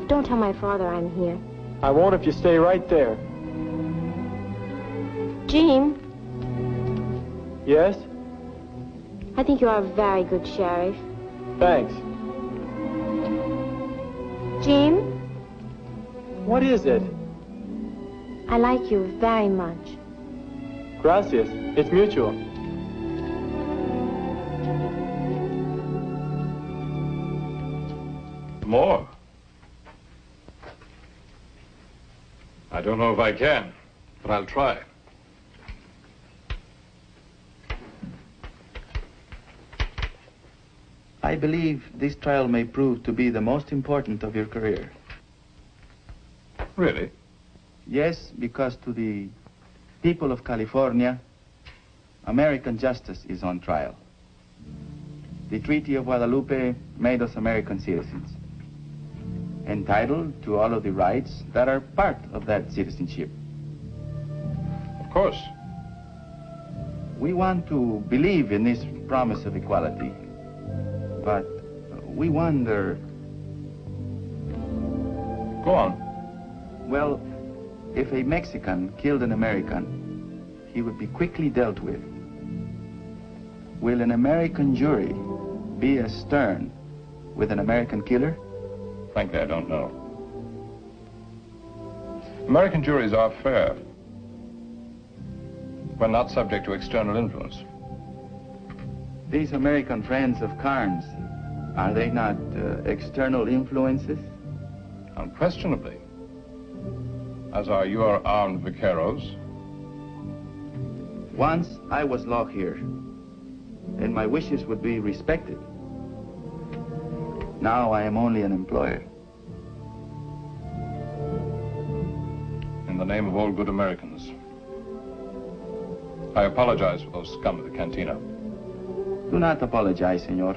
I: don't tell my father I'm here.
D: I won't if you stay right there.
I: Jim?
D: Yes?
I: I think you are a very good sheriff.
D: Thanks.
I: Jim?
D: What is it?
I: I like you very much.
D: Gracias. It's mutual.
F: More? I don't know if I can, but I'll try.
L: I believe this trial may prove to be the most important of your career.
F: Really?
L: Yes, because to the people of California, American justice is on trial. The Treaty of Guadalupe made us American citizens, entitled to all of the rights that are part of that citizenship.
F: Of course.
L: We want to believe in this promise of equality, but we wonder...
F: Go on.
L: Well, if a Mexican killed an American, he would be quickly dealt with. Will an American jury be as stern with an American killer?
F: Frankly, I don't know. American juries are fair. We're not subject to external influence.
L: These American friends of Carnes, are they not external influences?
F: Unquestionably. As are your armed vaqueros.
L: Once I was law here, and my wishes would be respected. Now I am only an employer.
F: In the name of all good Americans, I apologize for those scum of the cantina.
L: Do not apologize, senor.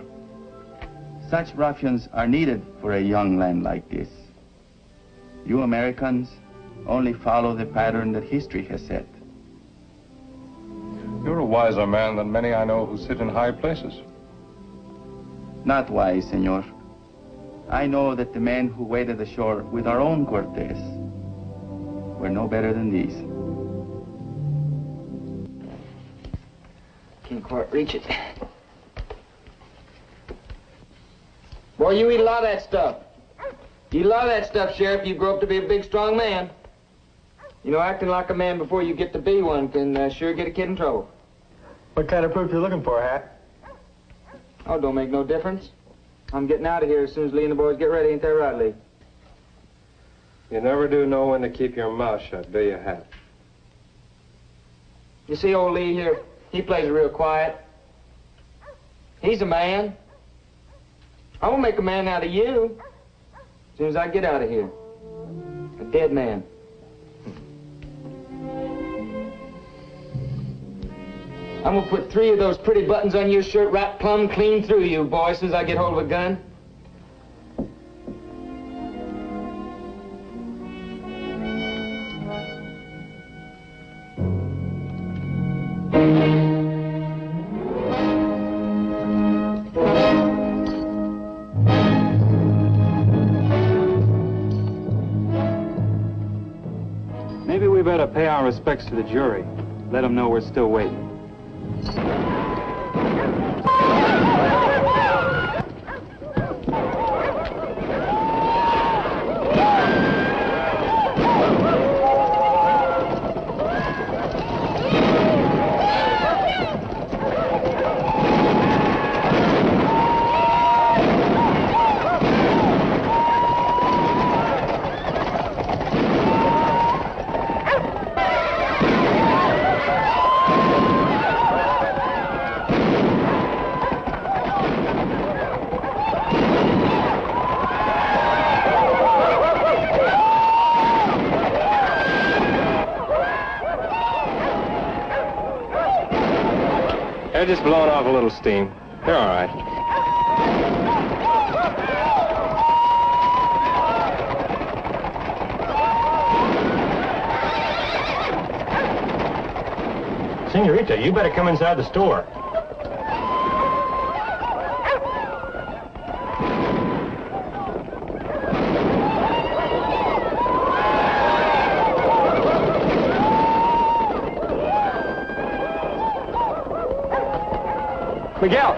L: Such ruffians are needed for a young land like this. You Americans only follow the pattern that history has set.
F: You're a wiser man than many I know who sit in high places.
L: Not wise, senor. I know that the men who waded ashore with our own Cortez were no better than these.
C: Can't quite reach it. Boy, you eat a lot of that stuff. You eat a lot of that stuff, Sheriff. You grow up to be a big, strong man. You know, acting like a man before you get to be one can sure get a kid in trouble.
D: What kind of proof you looking for, Hat?
C: Oh, don't make no difference. I'm getting out of here as soon as Lee and the boys get ready. Ain't that right, Lee?
Q: You never do know when to keep your mouth shut, do you, Hat?
C: You see old Lee here? He plays real quiet. He's a man. I won't make a man out of you as soon as I get out of here. A dead man. I'm gonna put 3 of those pretty buttons on your shirt right plumb clean through you, boy, as soon as I get hold of a gun.
M: Maybe we better pay our respects to the jury. Let them know we're still waiting.
Q: They're just blowing off a little steam. They're all right.
P: Senorita, you better come inside the store.
Q: Miguel!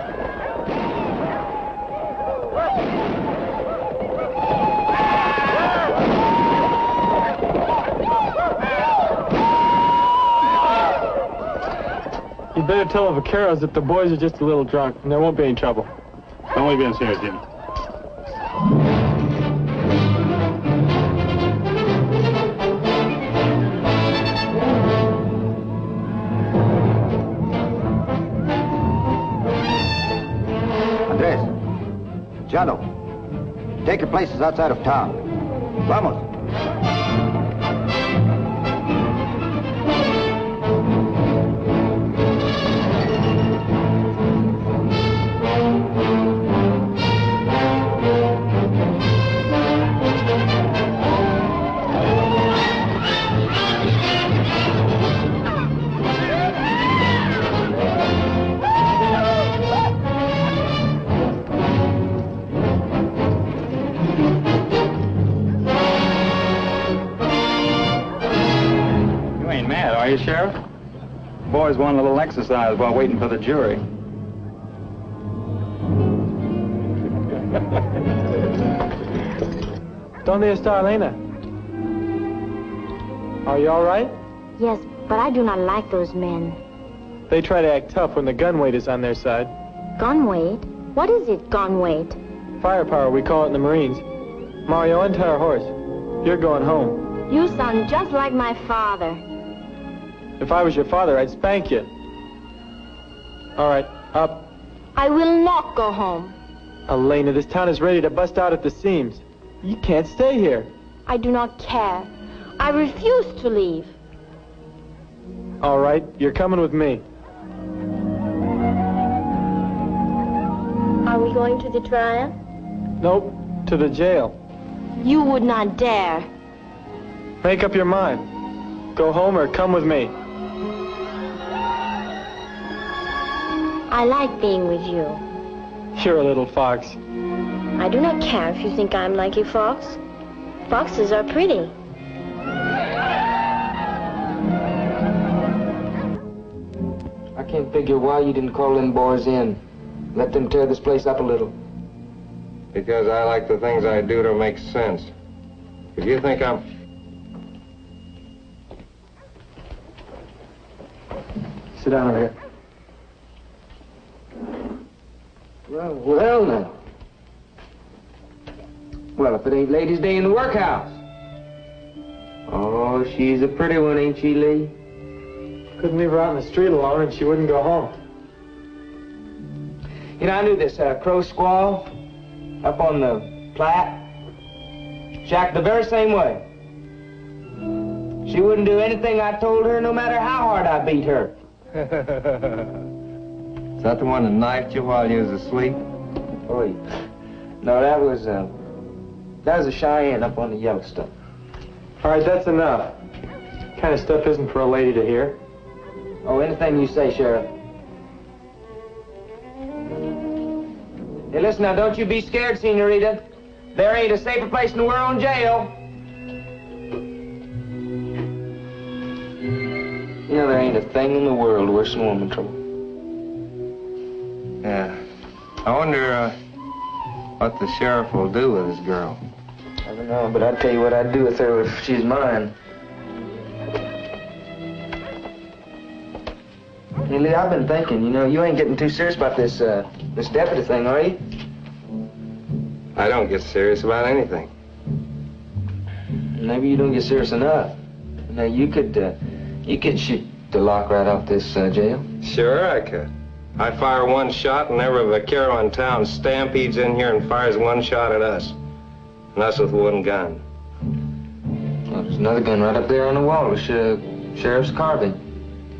D: You better tell the vaqueros that the boys are just a little drunk and there won't be any trouble.
M: Don't leave in here, Jim.
R: Jano, take your places outside of town. Vamos.
M: Are you, Sheriff? Boys want a little exercise while waiting for the jury.
D: ¿Dónde está Elena? Are you all right?
I: Yes, but I do not like those men.
D: They try to act tough when the gun weight is on their side.
I: Gun weight? What is it, gun weight?
D: Firepower, we call it in the Marines. Mario, untie our horse. You're going home.
I: You sound just like my father.
D: If I was your father, I'd spank you. All right, up.
I: I will not go home.
D: Elena, this town is ready to bust out at the seams. You can't stay here.
I: I do not care. I refuse to leave.
D: All right, you're coming with me.
I: Are we going to the trial?
D: Nope, to the jail.
I: You would not dare.
D: Make up your mind. Go home or come with me.
I: I like being with you.
D: You're a little fox.
I: I do not care if you think I'm like a fox. Foxes are pretty.
C: I can't figure why you didn't call them boys in. Let them tear this place up a little.
Q: Because I like the things I do to make sense. If you think I'm...
D: Sit down over here.
C: Well now. Well, if it ain't Ladies' Day in the workhouse. Oh, she's a pretty one, ain't she, Lee?
D: Couldn't leave her out in the street alone and she wouldn't go home.
C: You know, I knew this crow squaw up on the Platte. She acted the very same way. She wouldn't do anything I told her, no matter how hard I beat her.
Q: Is that the one that knifed you while you was asleep?
C: Oh, no, that was a Cheyenne up on the Yellowstone.
D: All right, that's enough. Kind of stuff isn't for a lady to hear.
C: Oh, anything you say, Sheriff. Hey, listen now, don't you be scared, Senorita. There ain't a safer place in the world than jail. You know, there ain't a thing in the world worse than woman trouble.
Q: Yeah. I wonder what the sheriff will do with this girl.
C: I don't know, but I'd tell you what I'd do with her if she's mine. Hey, Lee, I've been thinking, you know, you ain't getting too serious about this deputy thing, are you?
Q: I don't get serious about anything.
C: Maybe you don't get serious enough. Now, you could shoot the lock right off this jail.
Q: Sure, I could. I fire one shot and every vaquero in town stampedes in here and fires one shot at us. And us with one gun.
C: Well, there's another gun right up there on the wall with Sheriff's carbine.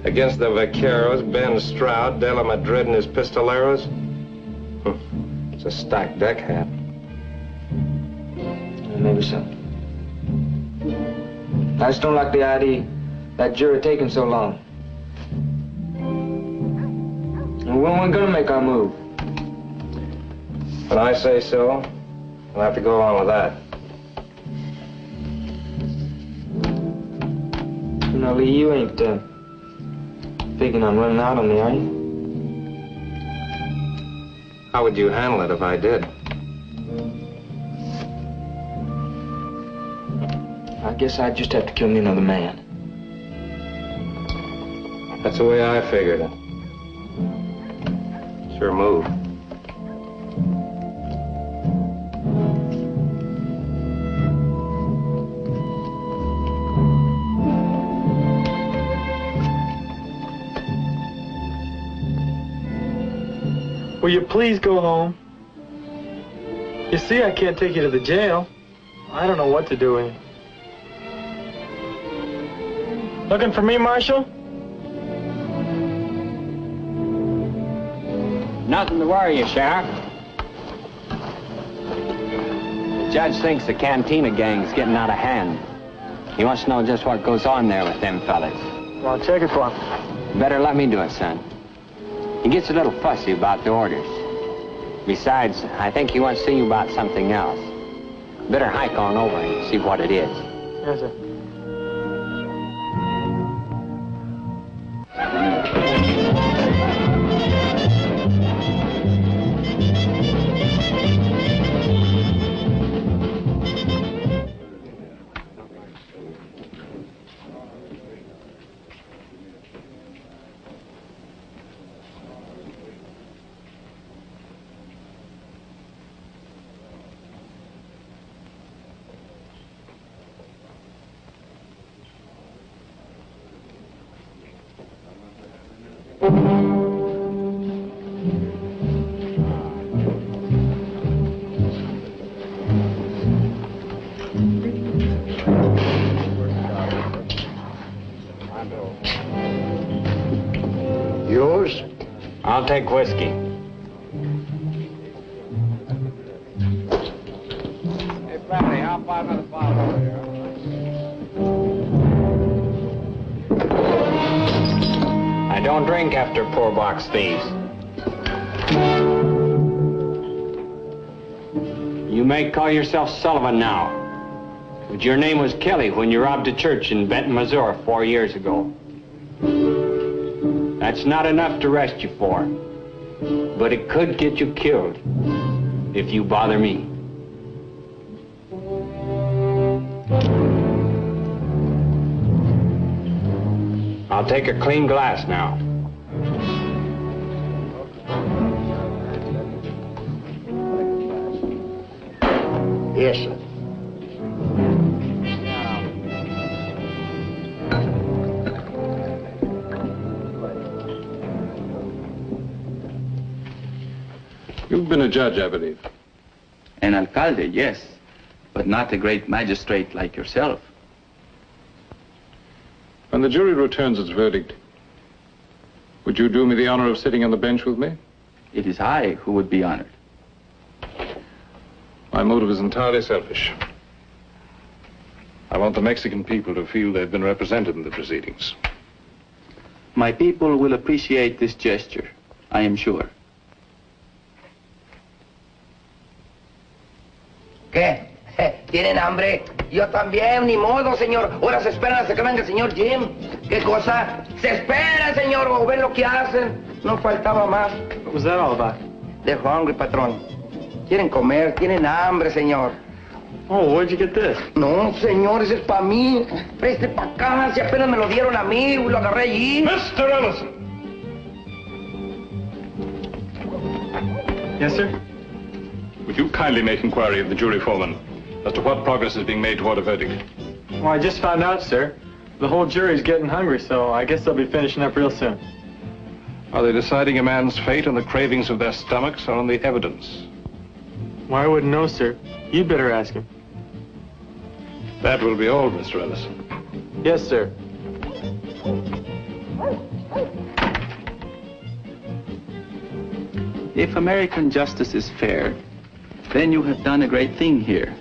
Q: Against the vaqueros, Ben Stroud, De La Madrid, and his pistoleros? It's a stacked deck hat.
C: Maybe so. I just don't like the idea that jury taking so long. And when we're gonna make our move?
Q: When I say so, we'll have to go along with that.
C: You know, Lee, you ain't figuring on running out on me, are you?
Q: How would you handle it if I did?
C: I guess I'd just have to kill me another man.
Q: That's the way I figured it. Sure move.
D: Will you please go home? You see, I can't take you to the jail. I don't know what to do with you. Looking for me, Marshal?
G: Nothing to worry you, Sheriff. The judge thinks the Cantina gang's getting out of hand. He wants to know just what goes on there with them fellas.
D: Well, I'll check it for him.
G: Better let me do it, son. He gets a little fussy about the orders. Besides, I think he wants to see you about something else. Better hike on over and see what it is.
D: Yes, sir.
G: I'll take whiskey.
Q: Hey, Bradley, how about another bottle over here?
G: I don't drink after poor box thieves. You may call yourself Sullivan now, but your name was Kelly when you robbed a church in Benton, Missouri 4 years ago. That's not enough to arrest you for, but it could get you killed if you bother me. I'll take a clean glass now.
J: Yes, sir.
F: You've been a judge, I believe.
L: An alcalde, yes, but not a great magistrate like yourself.
F: When the jury returns its verdict, would you do me the honor of sitting on the bench with me?
L: It is I who would be honored.
F: My motive is entirely selfish. I want the Mexican people to feel they've been represented in the proceedings.
L: My people will appreciate this gesture, I am sure.
H: ¿Qué? ¿Tienen hambre? Yo también, ni modo, señor. Ahora se esperan hasta que venga el señor Jim. ¿Qué cosa? Se espera, señor, o ven lo que hacen. No faltaba más.
D: What was that all about?
H: They're hungry, patrón. Quieren comer, tienen hambre, señor.
D: Oh, where'd you get this?
H: No, señor, ese es para mí. Preste para acá, si apenas me lo dieron a mí, lo agarré allí.
F: Mr. Ellison!
D: Yes, sir?
F: Would you kindly make inquiry of the jury foreman as to what progress is being made toward a verdict?
D: Well, I just found out, sir. The whole jury's getting hungry, so I guess they'll be finishing up real soon.
F: Are they deciding a man's fate on the cravings of their stomachs or on the evidence?
D: Why, I wouldn't know, sir. You'd better ask him.
F: That will be all, Mr. Ellison.
D: Yes, sir.
L: If American justice is fair, then you have done a great thing here.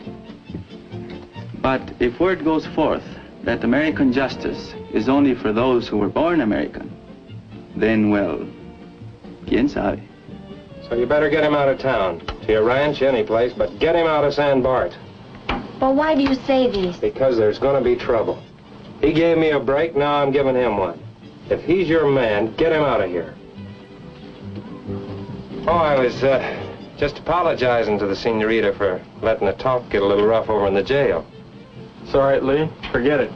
L: But if word goes forth that American justice is only for those who were born American, then, well, quién sabe.
Q: So you better get him out of town, to your ranch, any place, but get him out of San Bart.
I: But why do you say this?
Q: Because there's going to be trouble. He gave me a break, now I'm giving him one. If he's your man, get him out of here. Oh, I was just apologizing to the senorita for letting the talk get a little rough over in the jail.
D: It's all right, Lee. Forget it.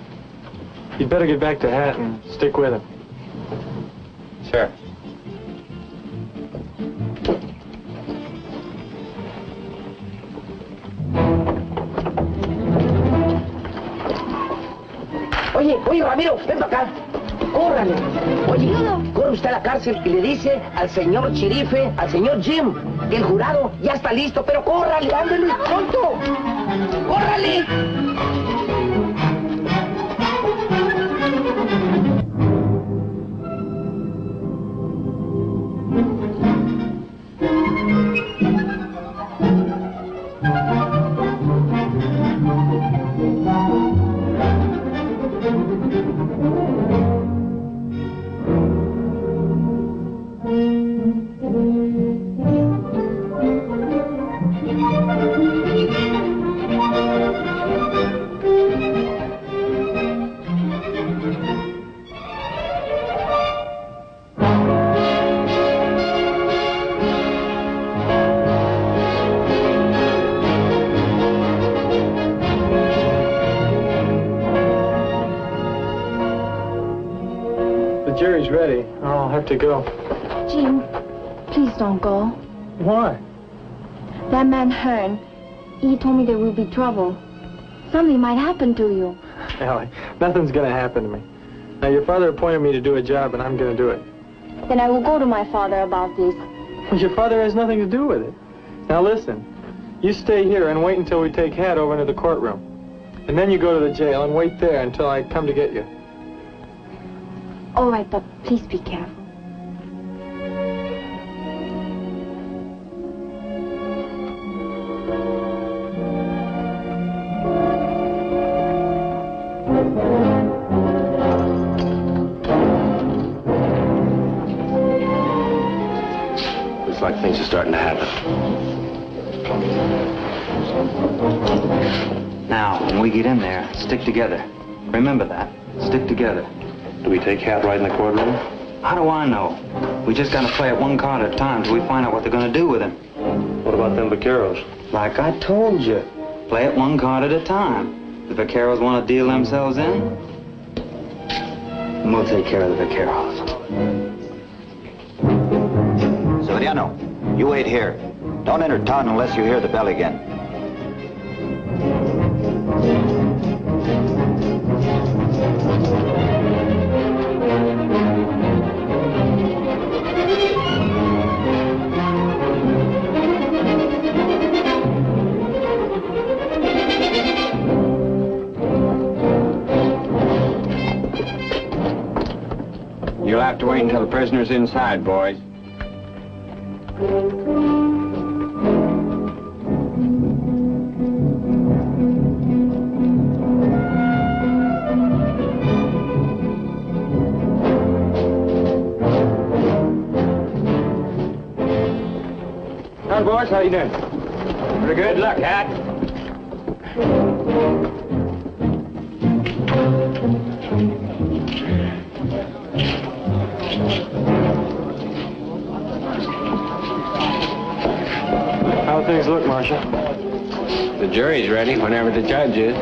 D: You'd better get back to Hat and stick with him.
Q: Sure.
H: Oye, Ramiro, ven para acá. Córrale. Oye, corre usted a la cárcel y le dice al señor sherife, al señor Jim, que el jurado ya está listo, pero córrale, ándale, pronto. ¡Córrale!
D: Jerry's ready. I'll have to go.
I: Jim, please don't go.
D: Why?
I: That man Hearn, he told me there will be trouble. Something might happen to you.
D: Allie, nothing's gonna happen to me. Now, your father appointed me to do a job, and I'm gonna do it.
I: Then I will go to my father about this.
D: But your father has nothing to do with it. Now, listen. You stay here and wait until we take Hat over into the courtroom. And then you go to the jail and wait there until I come to get you.
I: All right, but please be careful.
S: like things are starting to happen.
T: Now, when we get in there, stick together. Remember that. Stick together.
S: Do we take Hat right in the courtroom?
T: How do I know? We just gotta play it one card at a time till we find out what they're gonna do with him.
S: What about them vaqueros?
T: Like I told you, play it one card at a time. The vaqueros want to deal themselves in, and we'll take care of the vaqueros.
R: Severiano, you wait here. Don't enter town unless you hear the bell again.
G: You'll have to wait until the prisoner's inside, boys.
C: Hi, boys. How you doing? Pretty good. Luck, Hat.
D: How things look, Marshal?
G: The jury's ready whenever the judge is.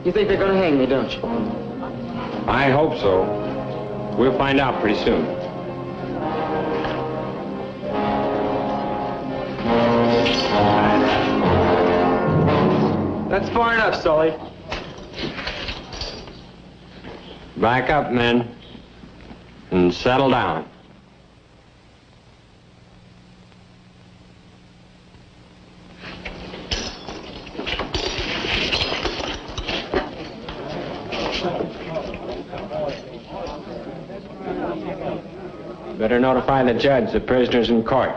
C: You think they're gonna hang me, don't you?
G: I hope so. We'll find out pretty soon.
D: That's far enough, Sully.
G: Back up, men, and settle down. Better notify the judge the prisoner's in court.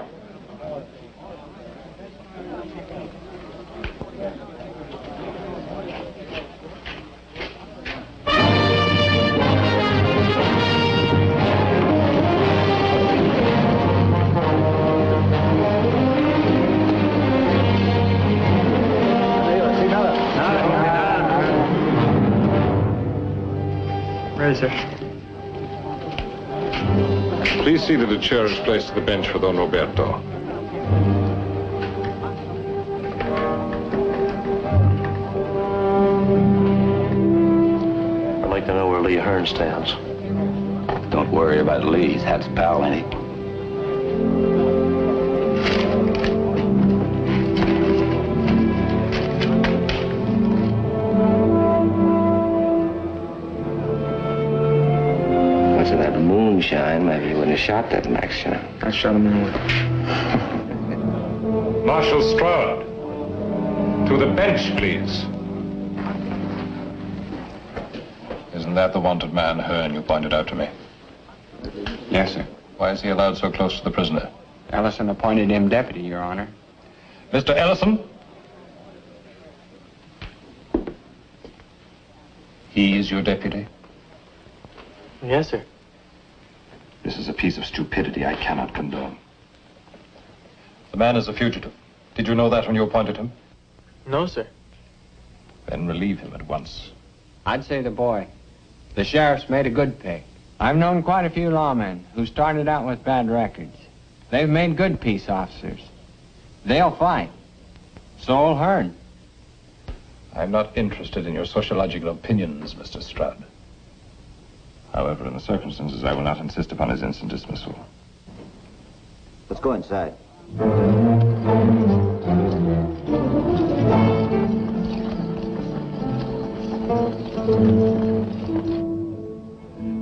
D: Ready, sir.
F: Please see that a chair is placed at the bench for Don Roberto.
S: I'd like to know where Lee Hearn stands.
U: Don't worry about Lee. He's Hat's pal, ain't he?
S: Moonshine, maybe you wouldn't have shot that Max, you know.
C: I shot him anyway.
F: Marshal Stroud, to the bench, please. Isn't that the wanted man, Hearn, you pointed out to me?
G: Yes, sir.
F: Why is he allowed so close to the prisoner?
G: Ellison appointed him deputy, Your Honor.
F: Mr. Ellison? He is your deputy?
D: Yes, sir.
F: This is a piece of stupidity I cannot condone. The man is a fugitive. Did you know that when you appointed him?
D: No, sir.
F: Then relieve him at once.
G: I'd say the boy. The sheriff's made a good pick. I've known quite a few lawmen who started out with bad records. They've made good peace officers. They'll fight. So'll Hearn.
F: I'm not interested in your sociological opinions, Mr. Stroud. However, in the circumstances, I will not insist upon his instant dismissal.
R: Let's go inside.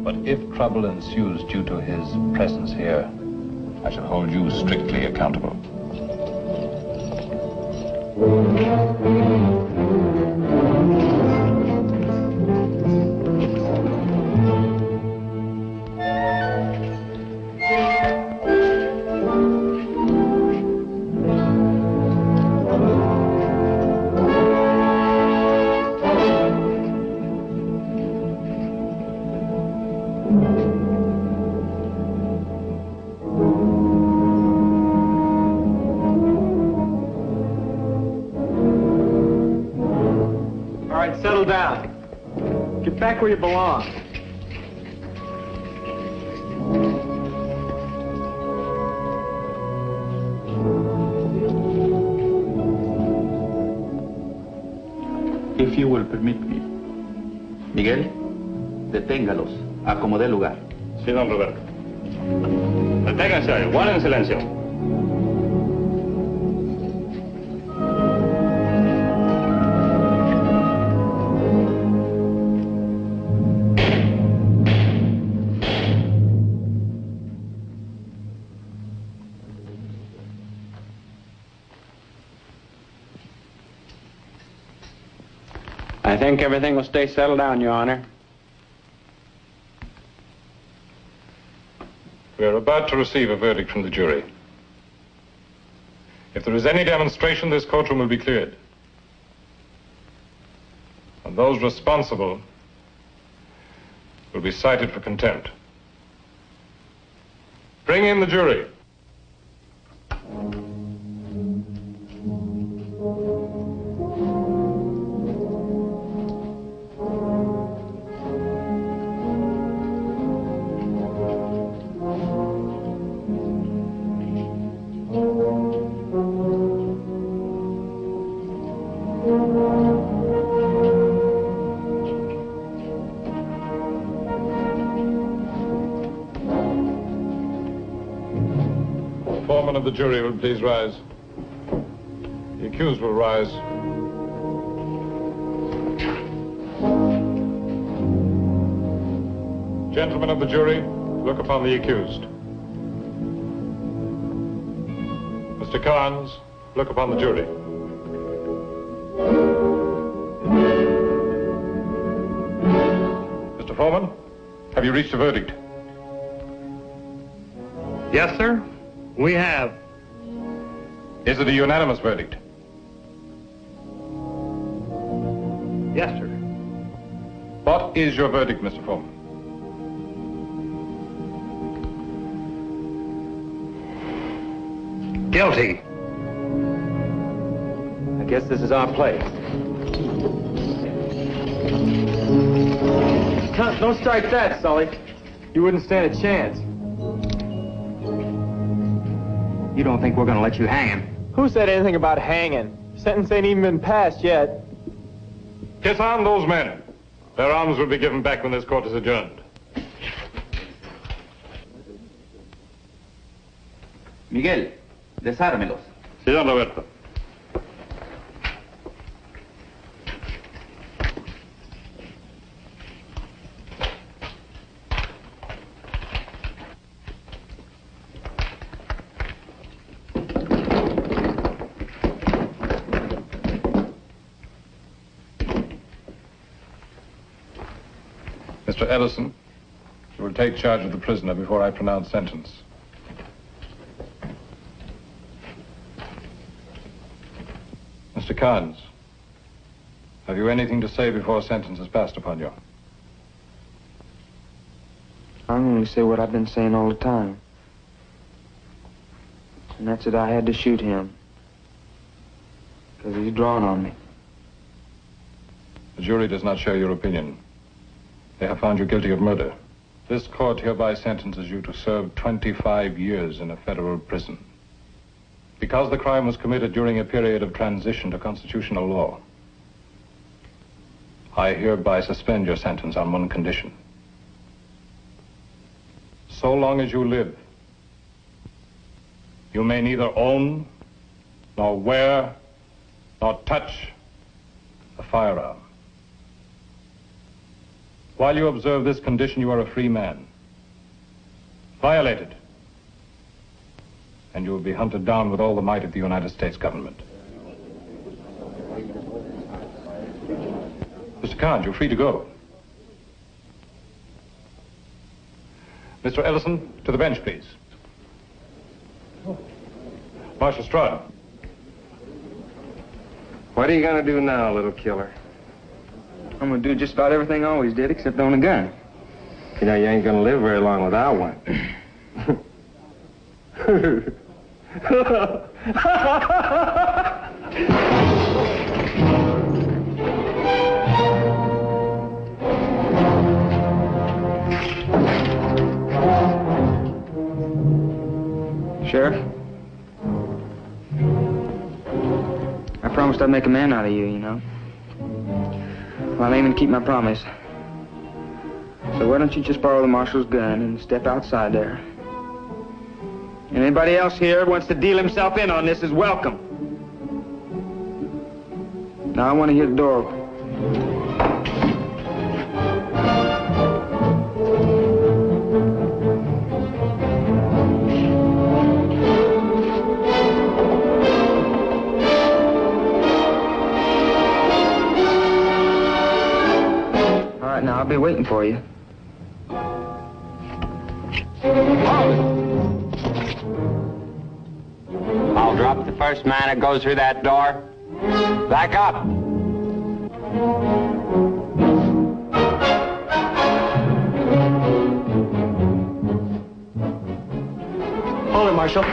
F: But if trouble ensues due to his presence here, I shall hold you strictly accountable.
D: Get back where you belong.
L: If you will permit me. Miguel, deténgalos. Acomode lugar.
F: Sí, don Roberto. Deténganse, guarden silencio.
G: I think everything will stay settled down, Your Honor.
F: We are about to receive a verdict from the jury. If there is any demonstration, this courtroom will be cleared. And those responsible will be cited for contempt. Bring in the jury. Foreman of the jury will please rise. The accused will rise. Gentlemen of the jury, look upon the accused. Mr. Carnes, look upon the jury. Mr. Foreman, have you reached a verdict?
Q: Yes, sir. We have.
F: Is it a unanimous verdict?
Q: Yes, sir.
F: What is your verdict, Mr. Foreman?
Q: Guilty.
D: I guess this is our place. Don't strike that, Sully. You wouldn't stand a chance.
A: You don't think we're gonna let you hang him?
D: Who said anything about hanging? Sentence ain't even been passed yet.
F: Disarm those men. Their arms will be given back when this court is adjourned.
L: Miguel, desármelos.
F: Sí, don Roberto. Mr. Ellison, you will take charge of the prisoner before I pronounce sentence. Mr. Carnes, have you anything to say before sentence is passed upon you?
A: I can only say what I've been saying all the time. And that's that I had to shoot him. Because he's drawn on me.
F: The jury does not share your opinion. They have found you guilty of murder. This court hereby sentences you to serve 25 years in a federal prison. Because the crime was committed during a period of transition to constitutional law, I hereby suspend your sentence on one condition. So long as you live, you may neither own, nor wear, nor touch a firearm. While you observe this condition, you are a free man. Violate it, and you will be hunted down with all the might of the United States government. Mr. Carnes, you're free to go. Mr. Ellison, to the bench, please. Marshal Stroud.
Q: What are you gonna do now, little killer?
A: I'm gonna do just about everything I always did, except own a gun.
Q: You know, you ain't gonna live very long without one.
A: I'd make a man out of you, you know. Well, I ain't gonna keep my promise. So why don't you just borrow the marshal's gun and step outside there? Anybody else here wants to deal himself in on this is welcome. Now I want to hear the door open. All right, now I'll be waiting for you.
G: I'll drop the first man that goes through that door. Back up.
D: Hold it, Marshal.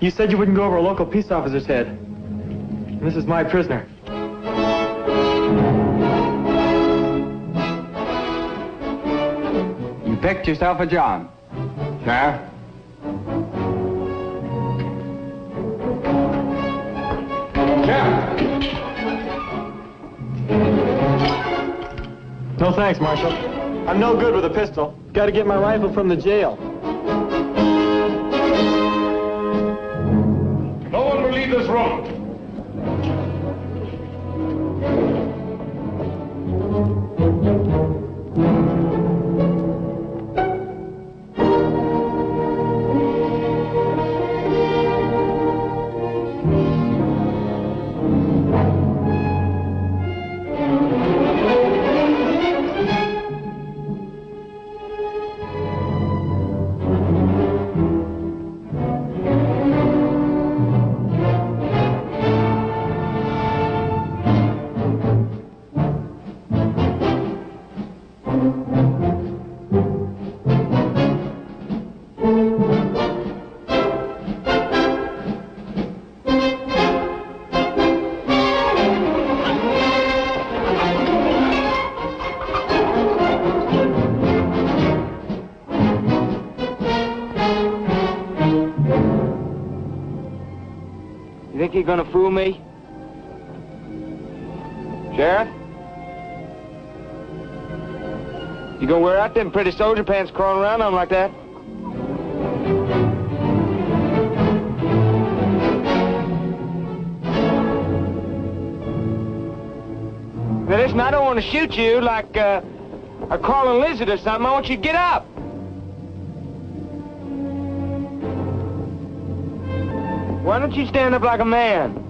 D: You said you wouldn't go over a local peace officer's head. And this is my prisoner.
G: You picked yourself a job. Sheriff?
D: No thanks, Marshal. I'm no good with a pistol. Got to get my rifle from the jail.
F: No one will leave this room.
C: Think you're gonna fool me? Sheriff? You gonna wear out them pretty soldier pants crawling around on 'em like that? Now listen, I don't want to shoot you like a crawling lizard or something. I want you to get up. Why don't you stand up like a man?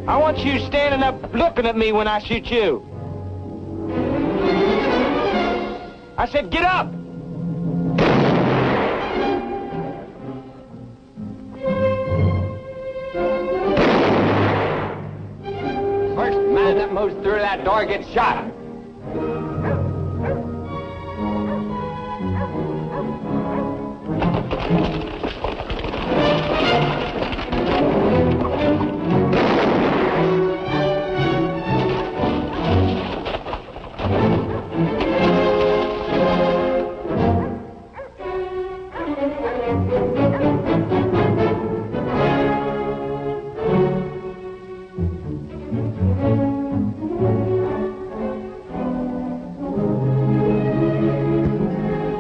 C: I want you standing up looking at me when I shoot you. I said, get up!
G: First man that moves through that door gets shot.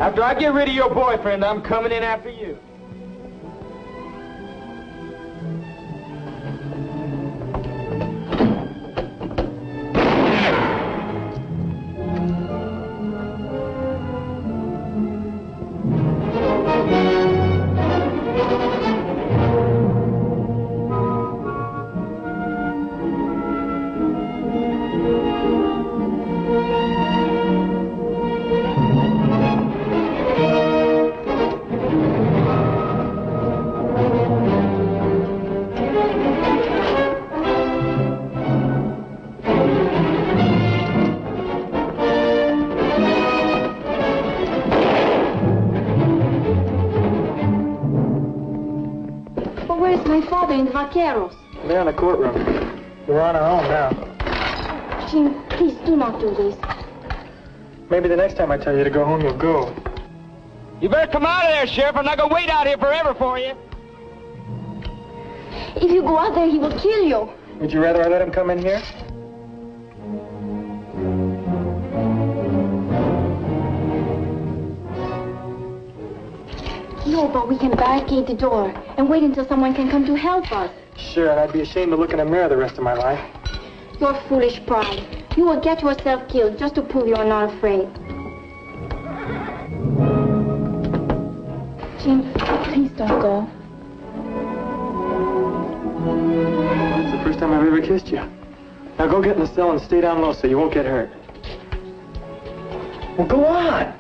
C: After I get rid of your boyfriend, I'm coming in after you.
I: And vaqueros.
D: They're in the courtroom. We're on our own now.
I: Jim, please do not do this.
D: Maybe the next time I tell you to go home, you'll go.
C: You better come out of there, Sheriff. I'm not going to wait out here forever for you.
I: If you go out there, he will kill you.
D: Would you rather I let him come in here?
I: No, but we can barricade the door and wait until someone can come to help us.
D: Sure, and I'd be ashamed to look in a mirror the rest of my life.
I: Your foolish pride. You will get yourself killed just to prove you are not afraid. Jim, please don't go.
D: That's the first time I've ever kissed you. Now go get in the cell and stay down low so you won't get hurt. Well, go on.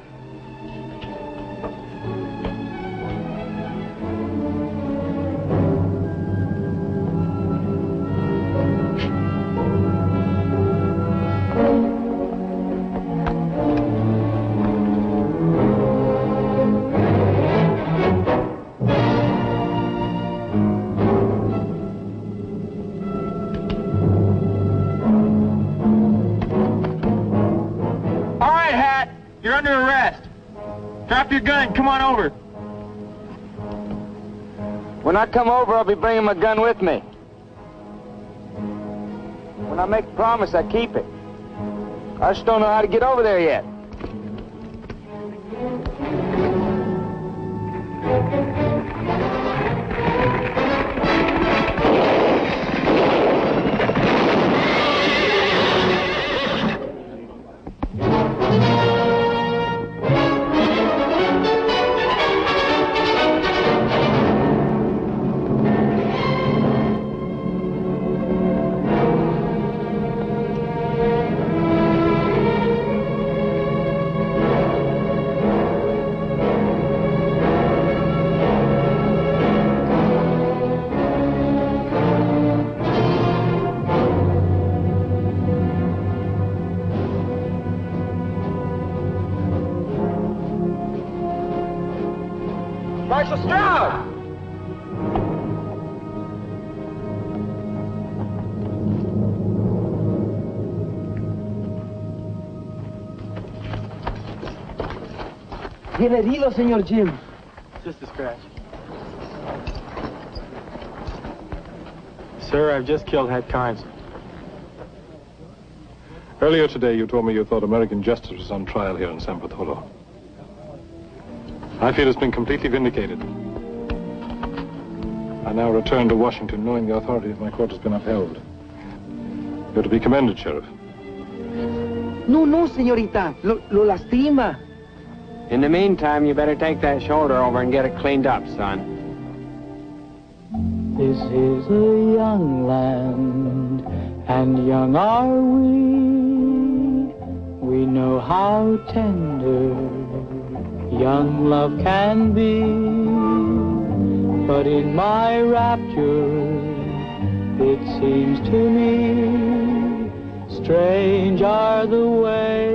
Q: You're under arrest. Drop your gun. Come on over.
C: When I come over, I'll be bringing my gun with me. When I make a promise, I keep it. I just don't know how to get over there yet. Marshal Stroud!
H: Bien herido, señor Jim.
D: Just a scratch. Sir, I've just killed Hat Carnes.
F: Earlier today, you told me you thought American justice was on trial here in San Bartolo. I feel it's been completely vindicated. I now return to Washington knowing the authority of my court has been upheld. You're to be commended, Sheriff.
H: No, no, señorita. Lo lastima.
G: In the meantime, you better take that shoulder over and get it cleaned up, son.
K: This is a young land, and young are we. We know how tender young love can be. But in my rapture, it seems to me, strange are the ways